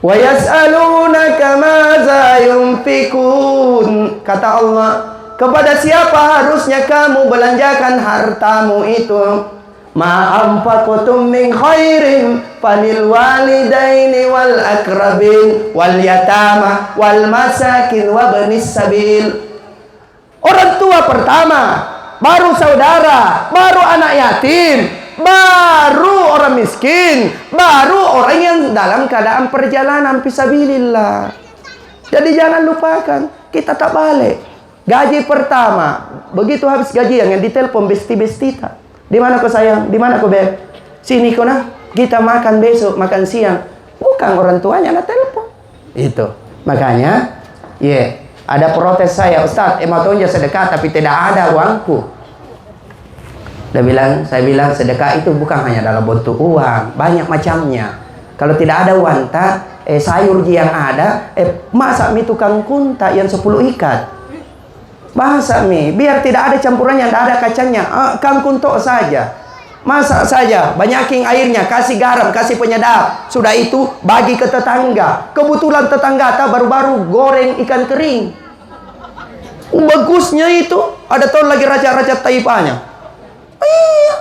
Wa yas'alunaka madza yunfikun. Kata Allah, kepada siapa harusnya kamu belanjakan hartamu itu? Ma anfaqtum min khairin falil walidaini wal aqrabin wal yatama wal masakin wa banis sabil. Orang tua pertama, baru saudara, baru anak yatim, baru orang miskin, baru orang yang dalam keadaan perjalanan fisabilillah. Jadi jangan lupakan, kita tak balik. Gaji pertama, begitu habis gajian yang ditelepon besti-bestita. Di mana kau sayang? Di mana kau beb? Sini kau nah, kita makan besok, makan siang. Bukan orang tuanya na telepon. Itu. Makanya, ada protes saya, Ustaz, ematonya sedekah tapi tidak ada uangku. Saya bilang sedekah itu bukan hanya dalam bentuk uang, banyak macamnya. Kalau tidak ada uang sayur yang ada, masak mie tukang kunta yang 10 ikat. Masak mie, biar tidak ada campurannya, tidak ada kacangnya, kangkung tok saja. Masak saja, banyakin airnya, kasih garam, kasih penyedap. Sudah itu bagi ke tetangga. Kebetulan tetangga baru-baru goreng ikan kering. Bagusnya itu, ada tahun lagi raja-raja taipanya. Iya,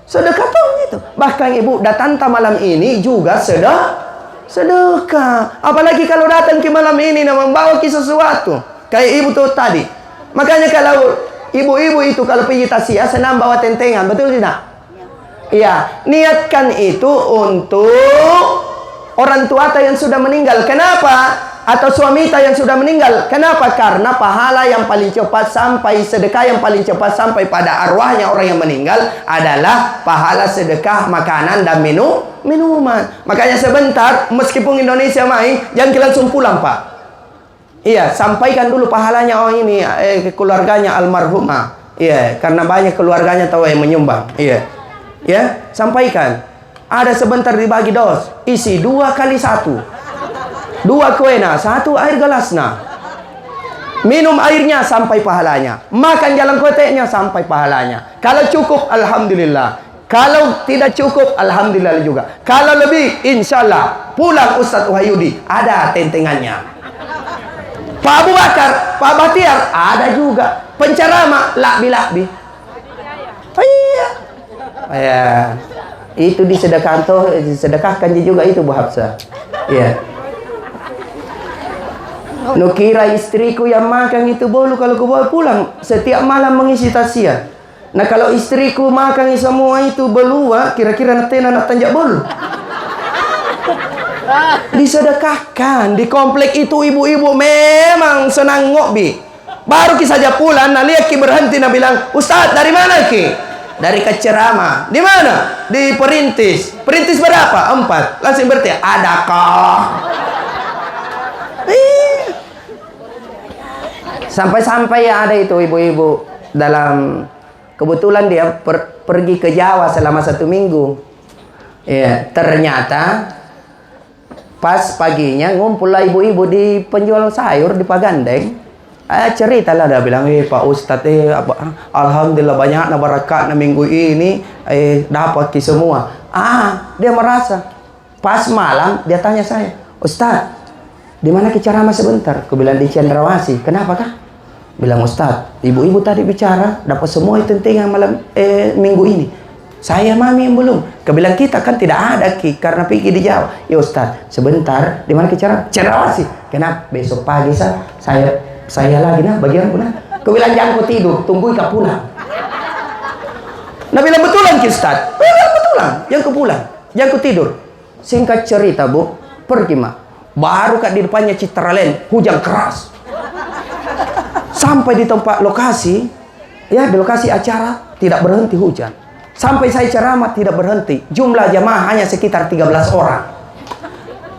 sedekah tahun itu. Bahkan ibu datang malam ini juga sedekah. Apalagi kalau datang ke malam ini dan membawa sesuatu. Kayak ibu tuh tadi. Makanya kalau ibu-ibu itu kalau pergi tasya senang bawa tentengan, betul tidak? Iya, niatkan itu untuk orang tua yang sudah meninggal. Kenapa? Atau suami yang sudah meninggal. Kenapa? Karena pahala yang paling cepat sampai, sedekah yang paling cepat sampai pada arwahnya orang yang meninggal adalah pahala sedekah makanan dan minuman. Makanya sebentar, meskipun Indonesia main, jangan langsung pulang, Pak. Iya, sampaikan dulu pahalanya. Oh ini keluarganya almarhumah. Iya, karena banyak keluarganya tahu yang menyumbang. Iya. Ya, sampaikan. Ada sebentar dibagi dos. Isi 2 kali 1. 2 kuena, 1 air gelasna. Minum airnya sampai pahalanya. Makan jalan koteknya sampai pahalanya. Kalau cukup, alhamdulillah. Kalau tidak cukup, alhamdulillah juga. Kalau lebih, insya Allah pulang Ustadz Wahyudi ada tentengannya. Pak Abu Bakar, Pak Bahtiar ada juga. Penceramah lakbi-lakbi. Iya. Ya. Itu disedekahkan juga itu Bu Hafsah. Iya. Nukira istriku yang makan itu bolu kalau ku bawa pulang setiap malam mengisi tasya. Nah kalau istriku makan semua itu belua, kira-kira nanti anak tanjak bolu. Disedekahkan di komplek itu. Ibu-ibu memang senang ngopi. Baru ki saja pulang, nah lihat ki berhenti, nah bilang, Ustadz dari mana ki? Dari Kecerama. Di mana? Di Perintis. Perintis berapa? 4. Langsung bertanya, adakah? Sampai-sampai ya ada itu ibu-ibu dalam kebetulan dia pergi ke Jawa selama 1 minggu. Ya, ternyata pas paginya ngumpul lah ibu-ibu di penjual sayur di Pagandeng. Cerita lah, dia bilang, Pak Ustadz, alhamdulillah banyak na barakat na minggu ini, dapat ki semua. Dia merasa. Pas malam dia tanya saya, Ustadz, di mana ki ceramah sebentar? Aku bilang di Cendrawasih. Kenapa kah? Bilang, Ustadz, ibu-ibu tadi bicara dapat semua tentengan malam minggu ini. Saya mami yang belum. Kebilang kita kan tidak ada ki karena pergi di Jawa. Ya Ustadz, sebentar. Di mana ki ceramah? Cendrawasih. Kenapa? Besok pagi saya lagi nah bagian pun. Kebilang jangan kau tidur, tunggu ika pulang. Nah bilang betulan ki Ustadz. Betulan, jangan kau pulang, jangan kau tidur. Singkat cerita Bu, pergi mak. Baru kat di depannya Citraland, hujan keras. Sampai di tempat lokasi, ya di lokasi acara tidak berhenti hujan. Sampai saya ceramah tidak berhenti. Jumlah jamaah hanya sekitar 13 orang.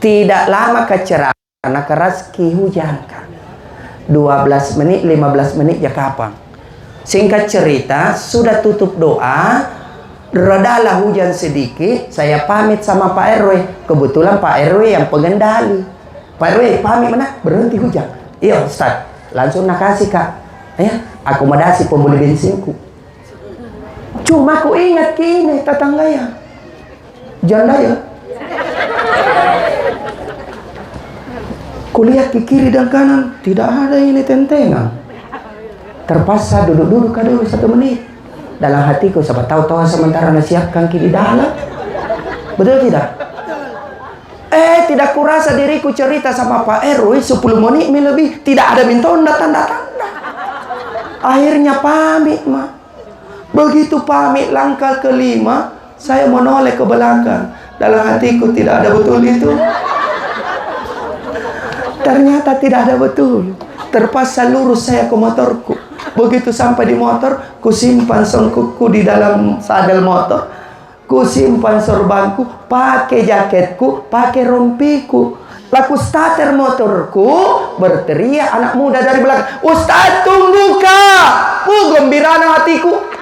Tidak lama ke ceramah karena keras ki hujan kan. 12 menit, 15 menit ya kapan. Singkat cerita, sudah tutup doa, redalah hujan sedikit, saya pamit sama Pak RW. Kebetulan Pak RW yang pengendali. Pak RW pamit mana? Berhenti hujan. Iya Ustaz, langsung nak kasih kak, ya akomodasi pembeli bensinku. Cuma ku ingat kini tetangga ya, janda ya. Kulihat ke kiri dan kanan, tidak ada ini tentengan. Terpaksa duduk-duduk dulu 1 menit. Dalam hatiku, siapa tahu sementara nasihatkan di dalam. Betul tidak? Tidak kurasa diriku cerita sama Pak RW 10 menit lebih. Tidak ada minta tanda-tanda. Akhirnya pamit, mak. Begitu pamit langkah kelima, saya menoleh ke belakang. Dalam hatiku tidak ada betul itu. Ternyata tidak ada betul. Terpaksa lurus saya ke motorku. Begitu sampai di motor, ku simpan songkokku di dalam sadel motor. Ku simpan sorbanku, pakai jaketku, pakai rompiku. Laku starter motorku, berteriak anak muda dari belakang, Ustaz tunggu kak. Gembirana hatiku.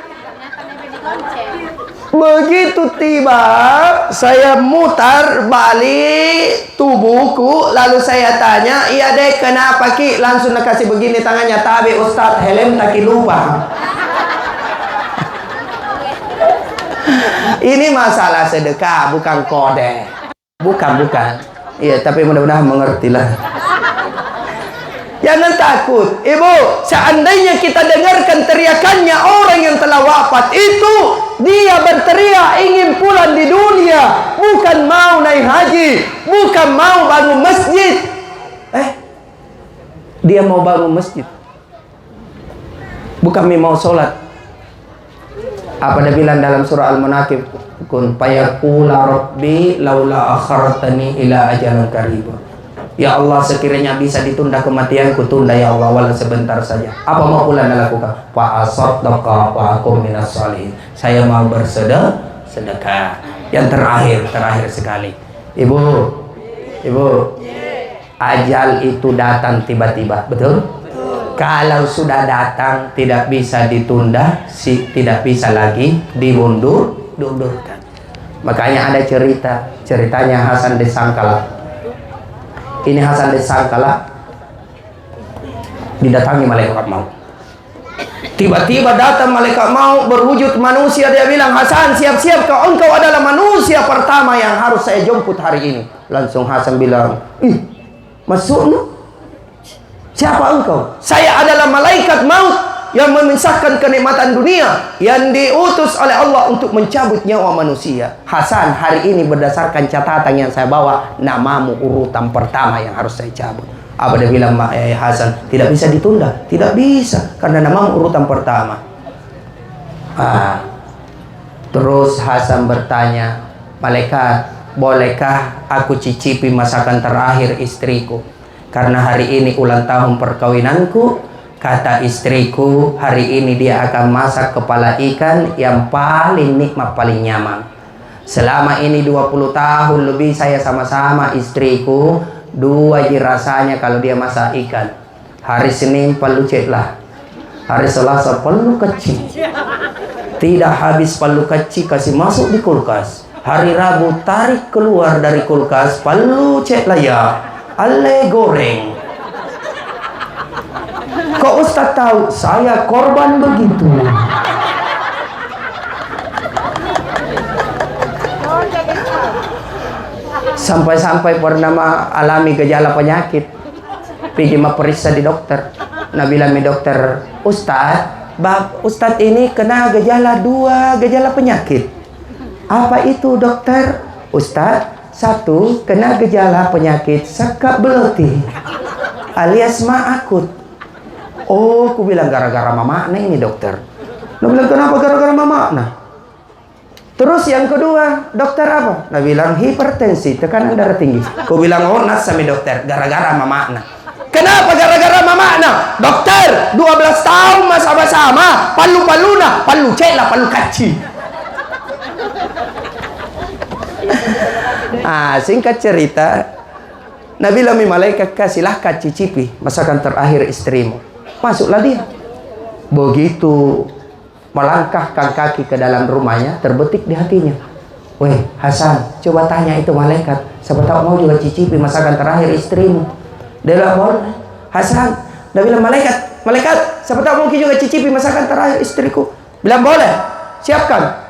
Begitu tiba, saya mutar balik tubuhku, lalu saya tanya, iya dek kenapa ki? Langsung nak kasih begini tangannya, tabi Ustaz helm taki lupa. Ini masalah sedekah, bukan kode. Bukan. Iya, tapi mudah-mudahan mengertilah. Jangan takut, ibu. Seandainya kita dengarkan teriakannya orang yang telah wafat itu, dia berteriak ingin pulang di dunia, bukan mau naik haji, bukan mau bangun masjid. Dia mau bangun masjid, bukan mau sholat. Apa dia bilang dalam surah Al-Munafiqun? Fayaqula rabbi laula akhartani ila ajalin qarib. Ya Allah, sekiranya bisa ditunda kematianku, tunda ya Allah walau sebentar saja. Apa mau pula anda lakukan? Fa asaddaqa wa akum minas sholihin. Saya mau sedekah. Yang terakhir sekali. Ibu. Ajal itu datang tiba-tiba, betul? Kalau sudah datang tidak bisa ditunda, tidak bisa lagi diundurkan. Makanya ada ceritanya Hasan di Sangkala. Ini Hasan di Sangkala didatangi malaikat maut. Tiba-tiba datang malaikat maut berwujud manusia. Dia bilang, Hasan, siap-siap kau, engkau adalah manusia pertama yang harus saya jemput hari ini. Langsung Hasan bilang, ih, masuknya? Siapa engkau? Saya adalah malaikat maut yang memisahkan kenikmatan dunia, yang diutus oleh Allah untuk mencabut nyawa manusia. Hasan, hari ini berdasarkan catatan yang saya bawa, namamu urutan pertama yang harus saya cabut. Apa dia bilang, Hasan, tidak bisa ditunda, tidak bisa, karena namamu urutan pertama. Terus Hasan bertanya, malaikat, bolehkah aku cicipi masakan terakhir istriku? Karena hari ini ulang tahun perkawinanku. Kata istriku, hari ini dia akan masak kepala ikan yang paling nikmat, paling nyaman. Selama ini 20 tahun lebih saya sama-sama istriku. Dua je rasanya kalau dia masak ikan. Hari Senin palu ceklah, hari Selasa palu kecil. Tidak habis palu kecil kasih masuk di kulkas. Hari Rabu tarik keluar dari kulkas, palu ceklah ya, ale goreng. Kok Ustaz tahu? Saya korban begitu. Sampai-sampai pernah alami gejala penyakit, pergi periksa di dokter. Nah bilang mi dokter, Ustadz ini kena gejala 2 gejala penyakit. Apa itu dokter? Ustadz, 1 kena gejala penyakit sekap beloti alias ma akut. Oh, aku bilang gara-gara mamakna ini dokter. Nah bilang kenapa gara-gara mamakna? Terus yang kedua, dokter apa? Nah bilang hipertensi, tekanan darah tinggi. Ku bilang, oh nas sama dokter, gara-gara mamakna. Kenapa gara-gara mamakna? Dokter, 12 tahun sama-sama, palu-paluna, palu cek lah, palu kaci. Singkat cerita, Nabi lami malaikat silahkan cicipi masakan terakhir istrimu. Masuklah dia. Begitu melangkahkan kaki ke dalam rumahnya, terbetik di hatinya, weh Hasan, coba tanya itu malaikat, siapa tahu mau juga cicipi masakan terakhir istrimu. Dia bilang, boleh Hasan. Dia bilang, malaikat, siapa tahu mau juga cicipi masakan terakhir istriku. Bilang, boleh, siapkan.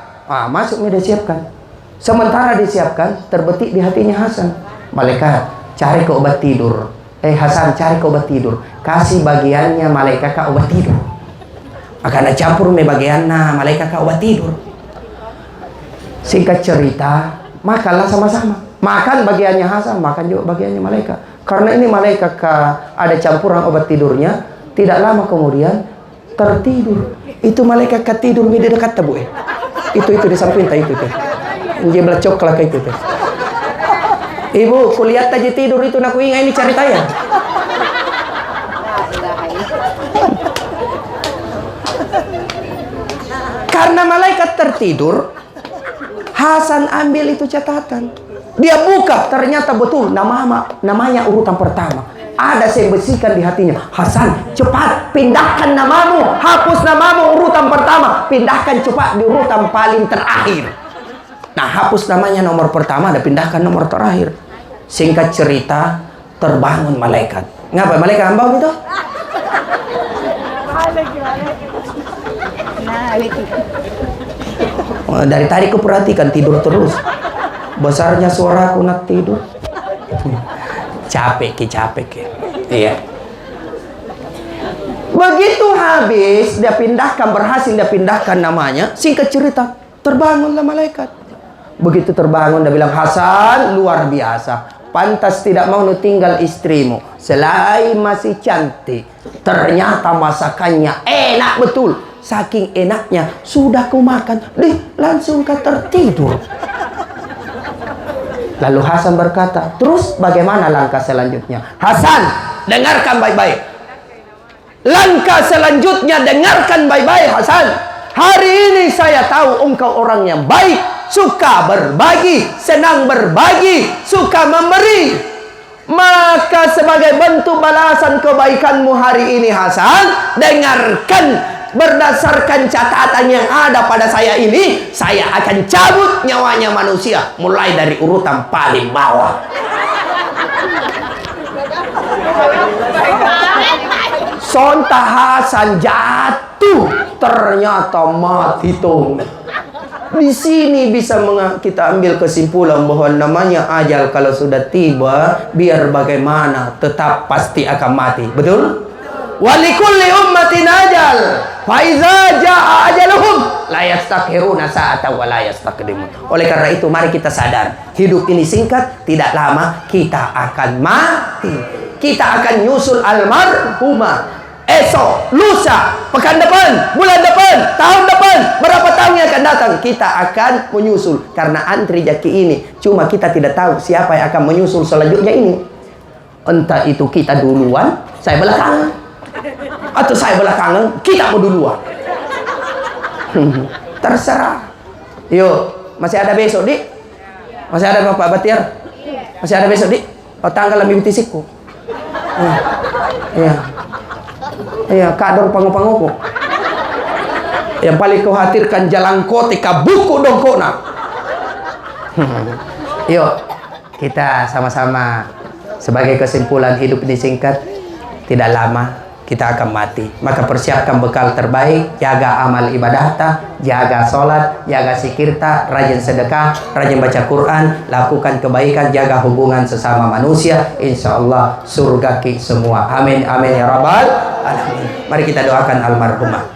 Masuknya dia siapkan. Sementara disiapkan, terbetik di hatinya Hasan, malaikat, cari ke obat tidur. Hasan, cari ke obat tidur, kasih bagiannya malaikat ke obat tidur. Akan campur me bagian malaikat ke obat tidur. Singkat cerita, makanlah sama-sama. Makan bagiannya Hasan, makan juga bagiannya malaikat. Karena ini malaikat ada campuran obat tidurnya, tidak lama kemudian tertidur. Itu malaikat tidur di dekat tabu. Itu di samping itu teh. Dia belecok lah kayak itu teh. Ibu, kulihat aja tidur itu nak ingat ini cerita ya. Karena malaikat tertidur, Hasan ambil itu catatan. Dia buka, ternyata betul namanya urutan pertama. Ada saya bisikan di hatinya, Hasan, cepat pindahkan namamu, hapus namamu urutan pertama, pindahkan cepat di urutan paling terakhir. Nah, hapus namanya nomor pertama, ada pindahkan nomor terakhir. Singkat cerita, terbangun malaikat. Ngapa malaikat ambau gitu? Dari tadi aku perhatikan tidur terus. Besarnya suara aku nak tidur. Capek ke. Iya. Begitu habis berhasil dia pindahkan namanya. Singkat cerita, terbangunlah malaikat. Begitu terbangun dia bilang, Hasan, luar biasa. Pantas tidak mau tinggal istrimu. Selain masih cantik, ternyata masakannya enak betul. Saking enaknya, sudah ku makan, langsung ke tertidur. Lalu Hasan berkata, terus bagaimana langkah selanjutnya? Hasan, dengarkan baik-baik. Langkah selanjutnya, dengarkan baik-baik Hasan. Hari ini saya tahu engkau orang yang baik, suka berbagi, senang berbagi, suka memberi. Maka sebagai bentuk balasan kebaikanmu hari ini Hasan, dengarkan. Berdasarkan catatan yang ada pada saya ini, saya akan cabut nyawanya manusia mulai dari urutan paling bawah. Sontak Hasan jatuh, ternyata mati tuh. Di sini bisa kita ambil kesimpulan bahwa namanya ajal kalau sudah tiba, biar bagaimana tetap pasti akan mati. Betul? Walikulli ummatin ajal, fa iza jaa ajaluhum la yastakhiruna sa'atan wa la yastaqdimun. Oleh karena itu mari kita sadar, hidup ini singkat, tidak lama kita akan mati. Kita akan nyusul almarhumah. Esok, lusa, pekan depan, bulan depan, tahun depan, berapa tahun yang akan datang, kita akan menyusul. Karena antri jaki ini, cuma kita tidak tahu siapa yang akan menyusul selanjutnya ini. Entah itu kita duluan, saya belakangan, atau saya belakangan, kita mau duluan. Terserah. Yuk, masih ada besok, Dik? Masih ada Bapak Batiar? Masih ada besok, Dik? Oh, tanggal lebih tisikku. Iya. Iya, kador pangu-panguku. Yang paling khawatirkan jalan kote kabuku dongkona. Yuk, kita sama-sama sebagai kesimpulan, hidup ini singkat, tidak lama kita akan mati. Maka persiapkan bekal terbaik, jaga amal ibadah, jaga sholat, jaga zikirta, rajin sedekah, rajin baca Quran, lakukan kebaikan, jaga hubungan sesama manusia. Insya Allah surga ki semua. Amin amin ya rabbal alamin. Mari kita doakan almarhumah.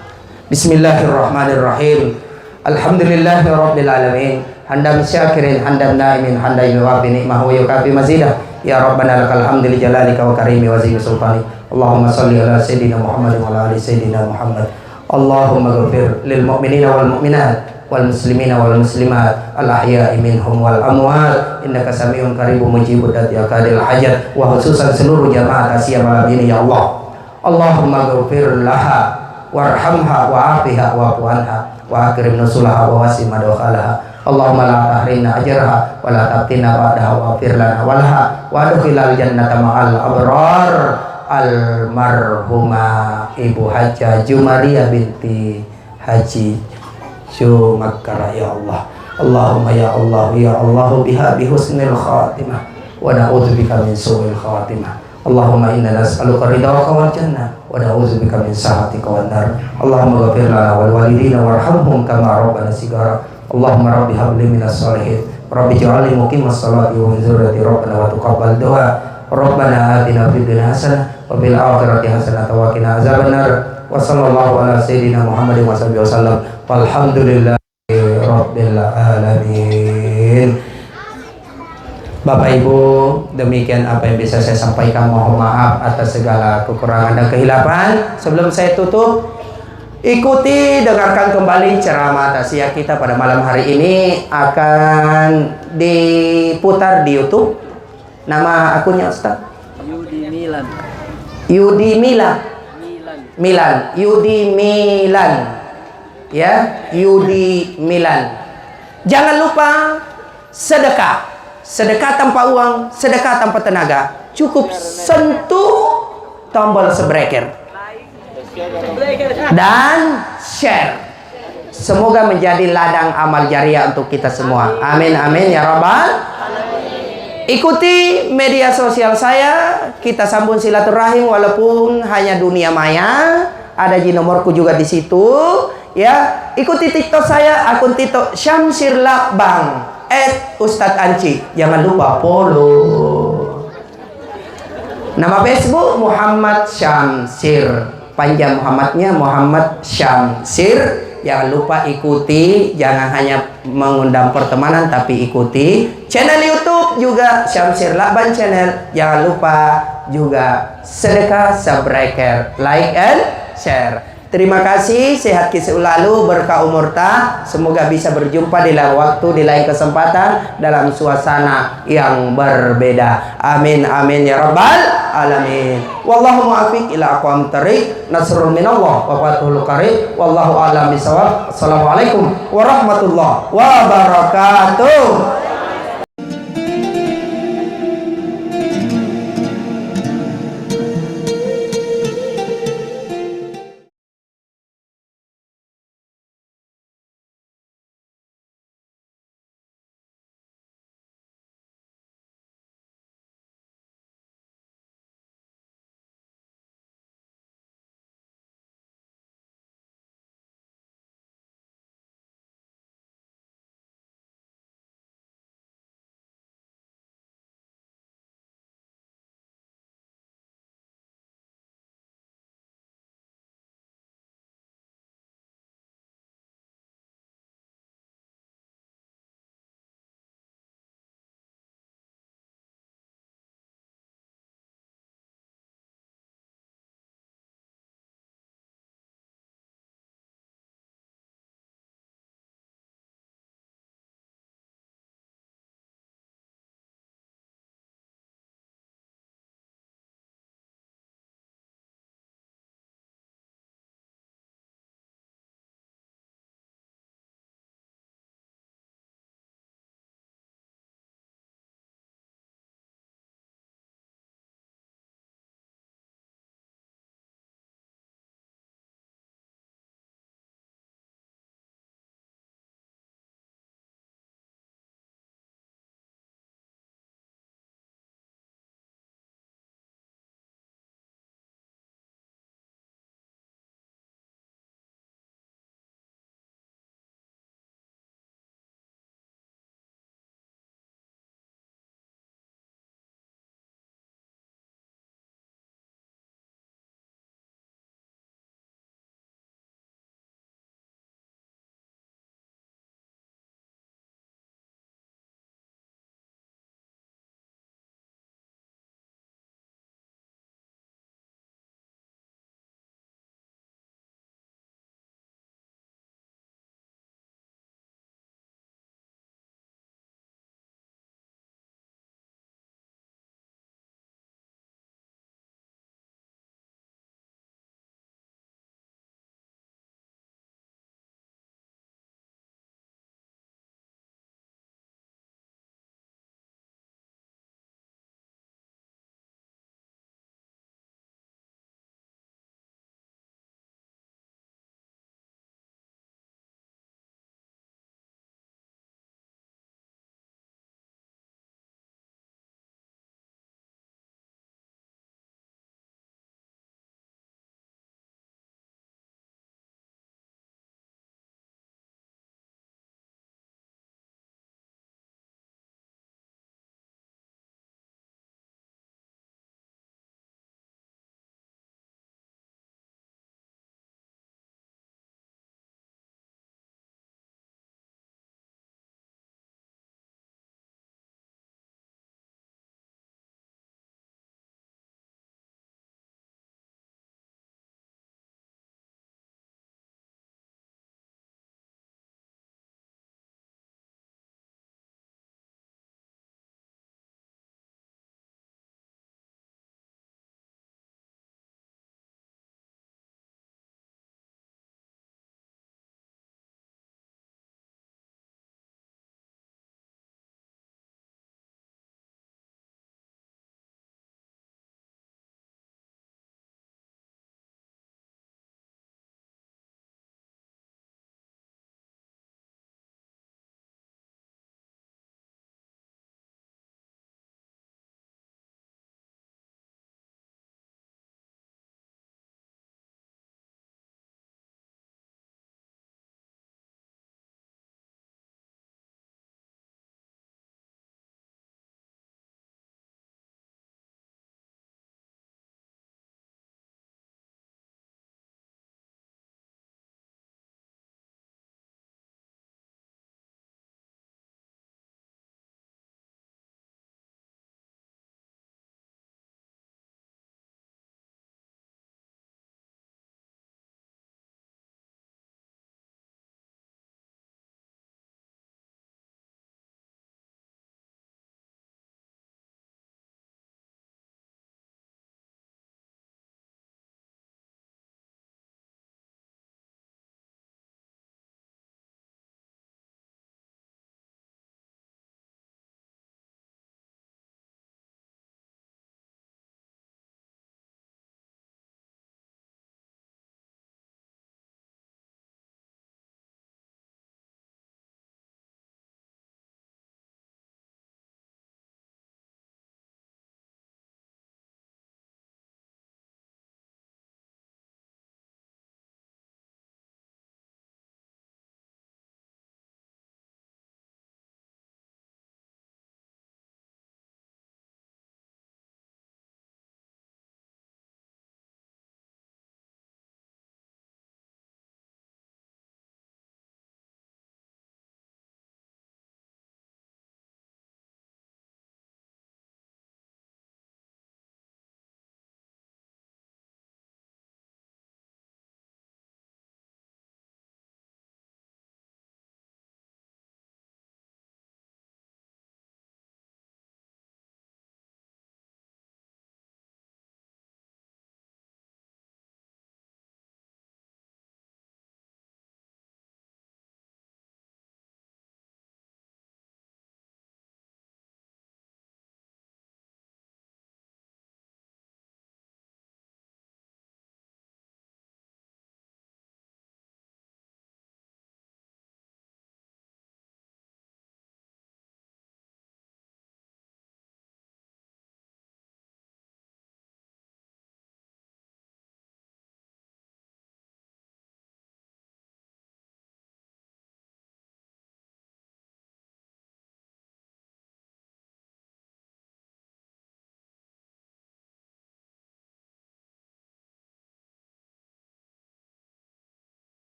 Bismillahirrahmanirrahim. Alhamdulillahi rabbil alamin. Handam syakirin, handam naimin, handam yuwafi ni'mahu yukafi mazidah. Ya Rabbana lakal hamdu li jalalika wa karimi wa zimi sultani. Allahumma salli ala Sayyidina Muhammad wa ala ali Sayyidina Muhammad. Allahumma ghafir lil mu'minina wal mu'minat wal muslimina wal muslimat al ahya'i minhum wal amwat. Innaka sami'un qaribun mujibud da'wati hajat. Wa khususan seluruh jamaah tasya malam ini ya Allah. Allahumma ghafir laha warhamha wa afiha wa afuanha wa akrim nusulaha wa wasi madkhalaha. Allahumma la tahrimna ajraha wa la taftina ba'daha wa afir lana walaha wa adkhilal jannata ma'al abrar. Almarhumah Ibu Hajjah Jumaria binti Haji Jumakkara ya Allah. Allahumma ya Allah ya Allah biha bihusnil khatimah wa na'udzubika min su'il khatimah. Allahumma inna nas'aluka ridhaka wal jannah wa na'udzubika min sakhatika wan nar. Allahumma ghfir lana wal walidina warhamhum kama rabbana sigara. Allahumma rabbi habli minas shalihin rabbi ij'alni muqimas sholati wa min dzurriyyati rabbana wa taqabbal du'a. Rabbana atina fid dunya hasanah wa fil akhirati hasanah wa qina azabannar. Wa sallallahu ala sayyidina Muhammadin wa sahbihi wasallam. Walhamdulillahi rabbil alamin. Bapak Ibu, demikian apa yang bisa saya sampaikan. Mohon maaf atas segala kekurangan dan kehilapan. Sebelum saya tutup, ikuti, dengarkan kembali ceramah tausiah kita pada malam hari ini. Akan diputar di YouTube. Nama akunnya Ustaz? Yudi Milan. Yudi Milan. Yudi Milan. Ya, Yudi Milan. Jangan lupa sedekah. Sedekah tanpa uang, sedekah tanpa tenaga. Cukup sentuh tombol subscribe dan share. Semoga menjadi ladang amal jariah untuk kita semua. Amin amin ya rabbal. Ikuti media sosial saya, kita sambung silaturahim walaupun hanya dunia maya. Ada nomorku juga di situ, ya. Ikuti TikTok saya, akun TikTok Syamsir Labang @Ustadz Anci. Jangan lupa follow. Nama Facebook Muhammad Syamsir. Panjang Muhammadnya Muhammad Syamsir. Jangan lupa ikuti, jangan hanya mengundang pertemanan tapi ikuti. Channel YouTube juga Syamsir Laban channel. Jangan lupa juga sedekah, subscribe, like and share. Terima kasih, sehat selalu, berkah umur ta. Semoga bisa berjumpa di lain waktu, di lain kesempatan, dalam suasana yang berbeda. Amin amin ya rabbal alamin. Wallahu muwaffiq ila aqwamit thariq. Nasrun minallah wa fathul qarib. Wallahu a'lam bishawab. Assalamualaikum warahmatullahi wabarakatuh.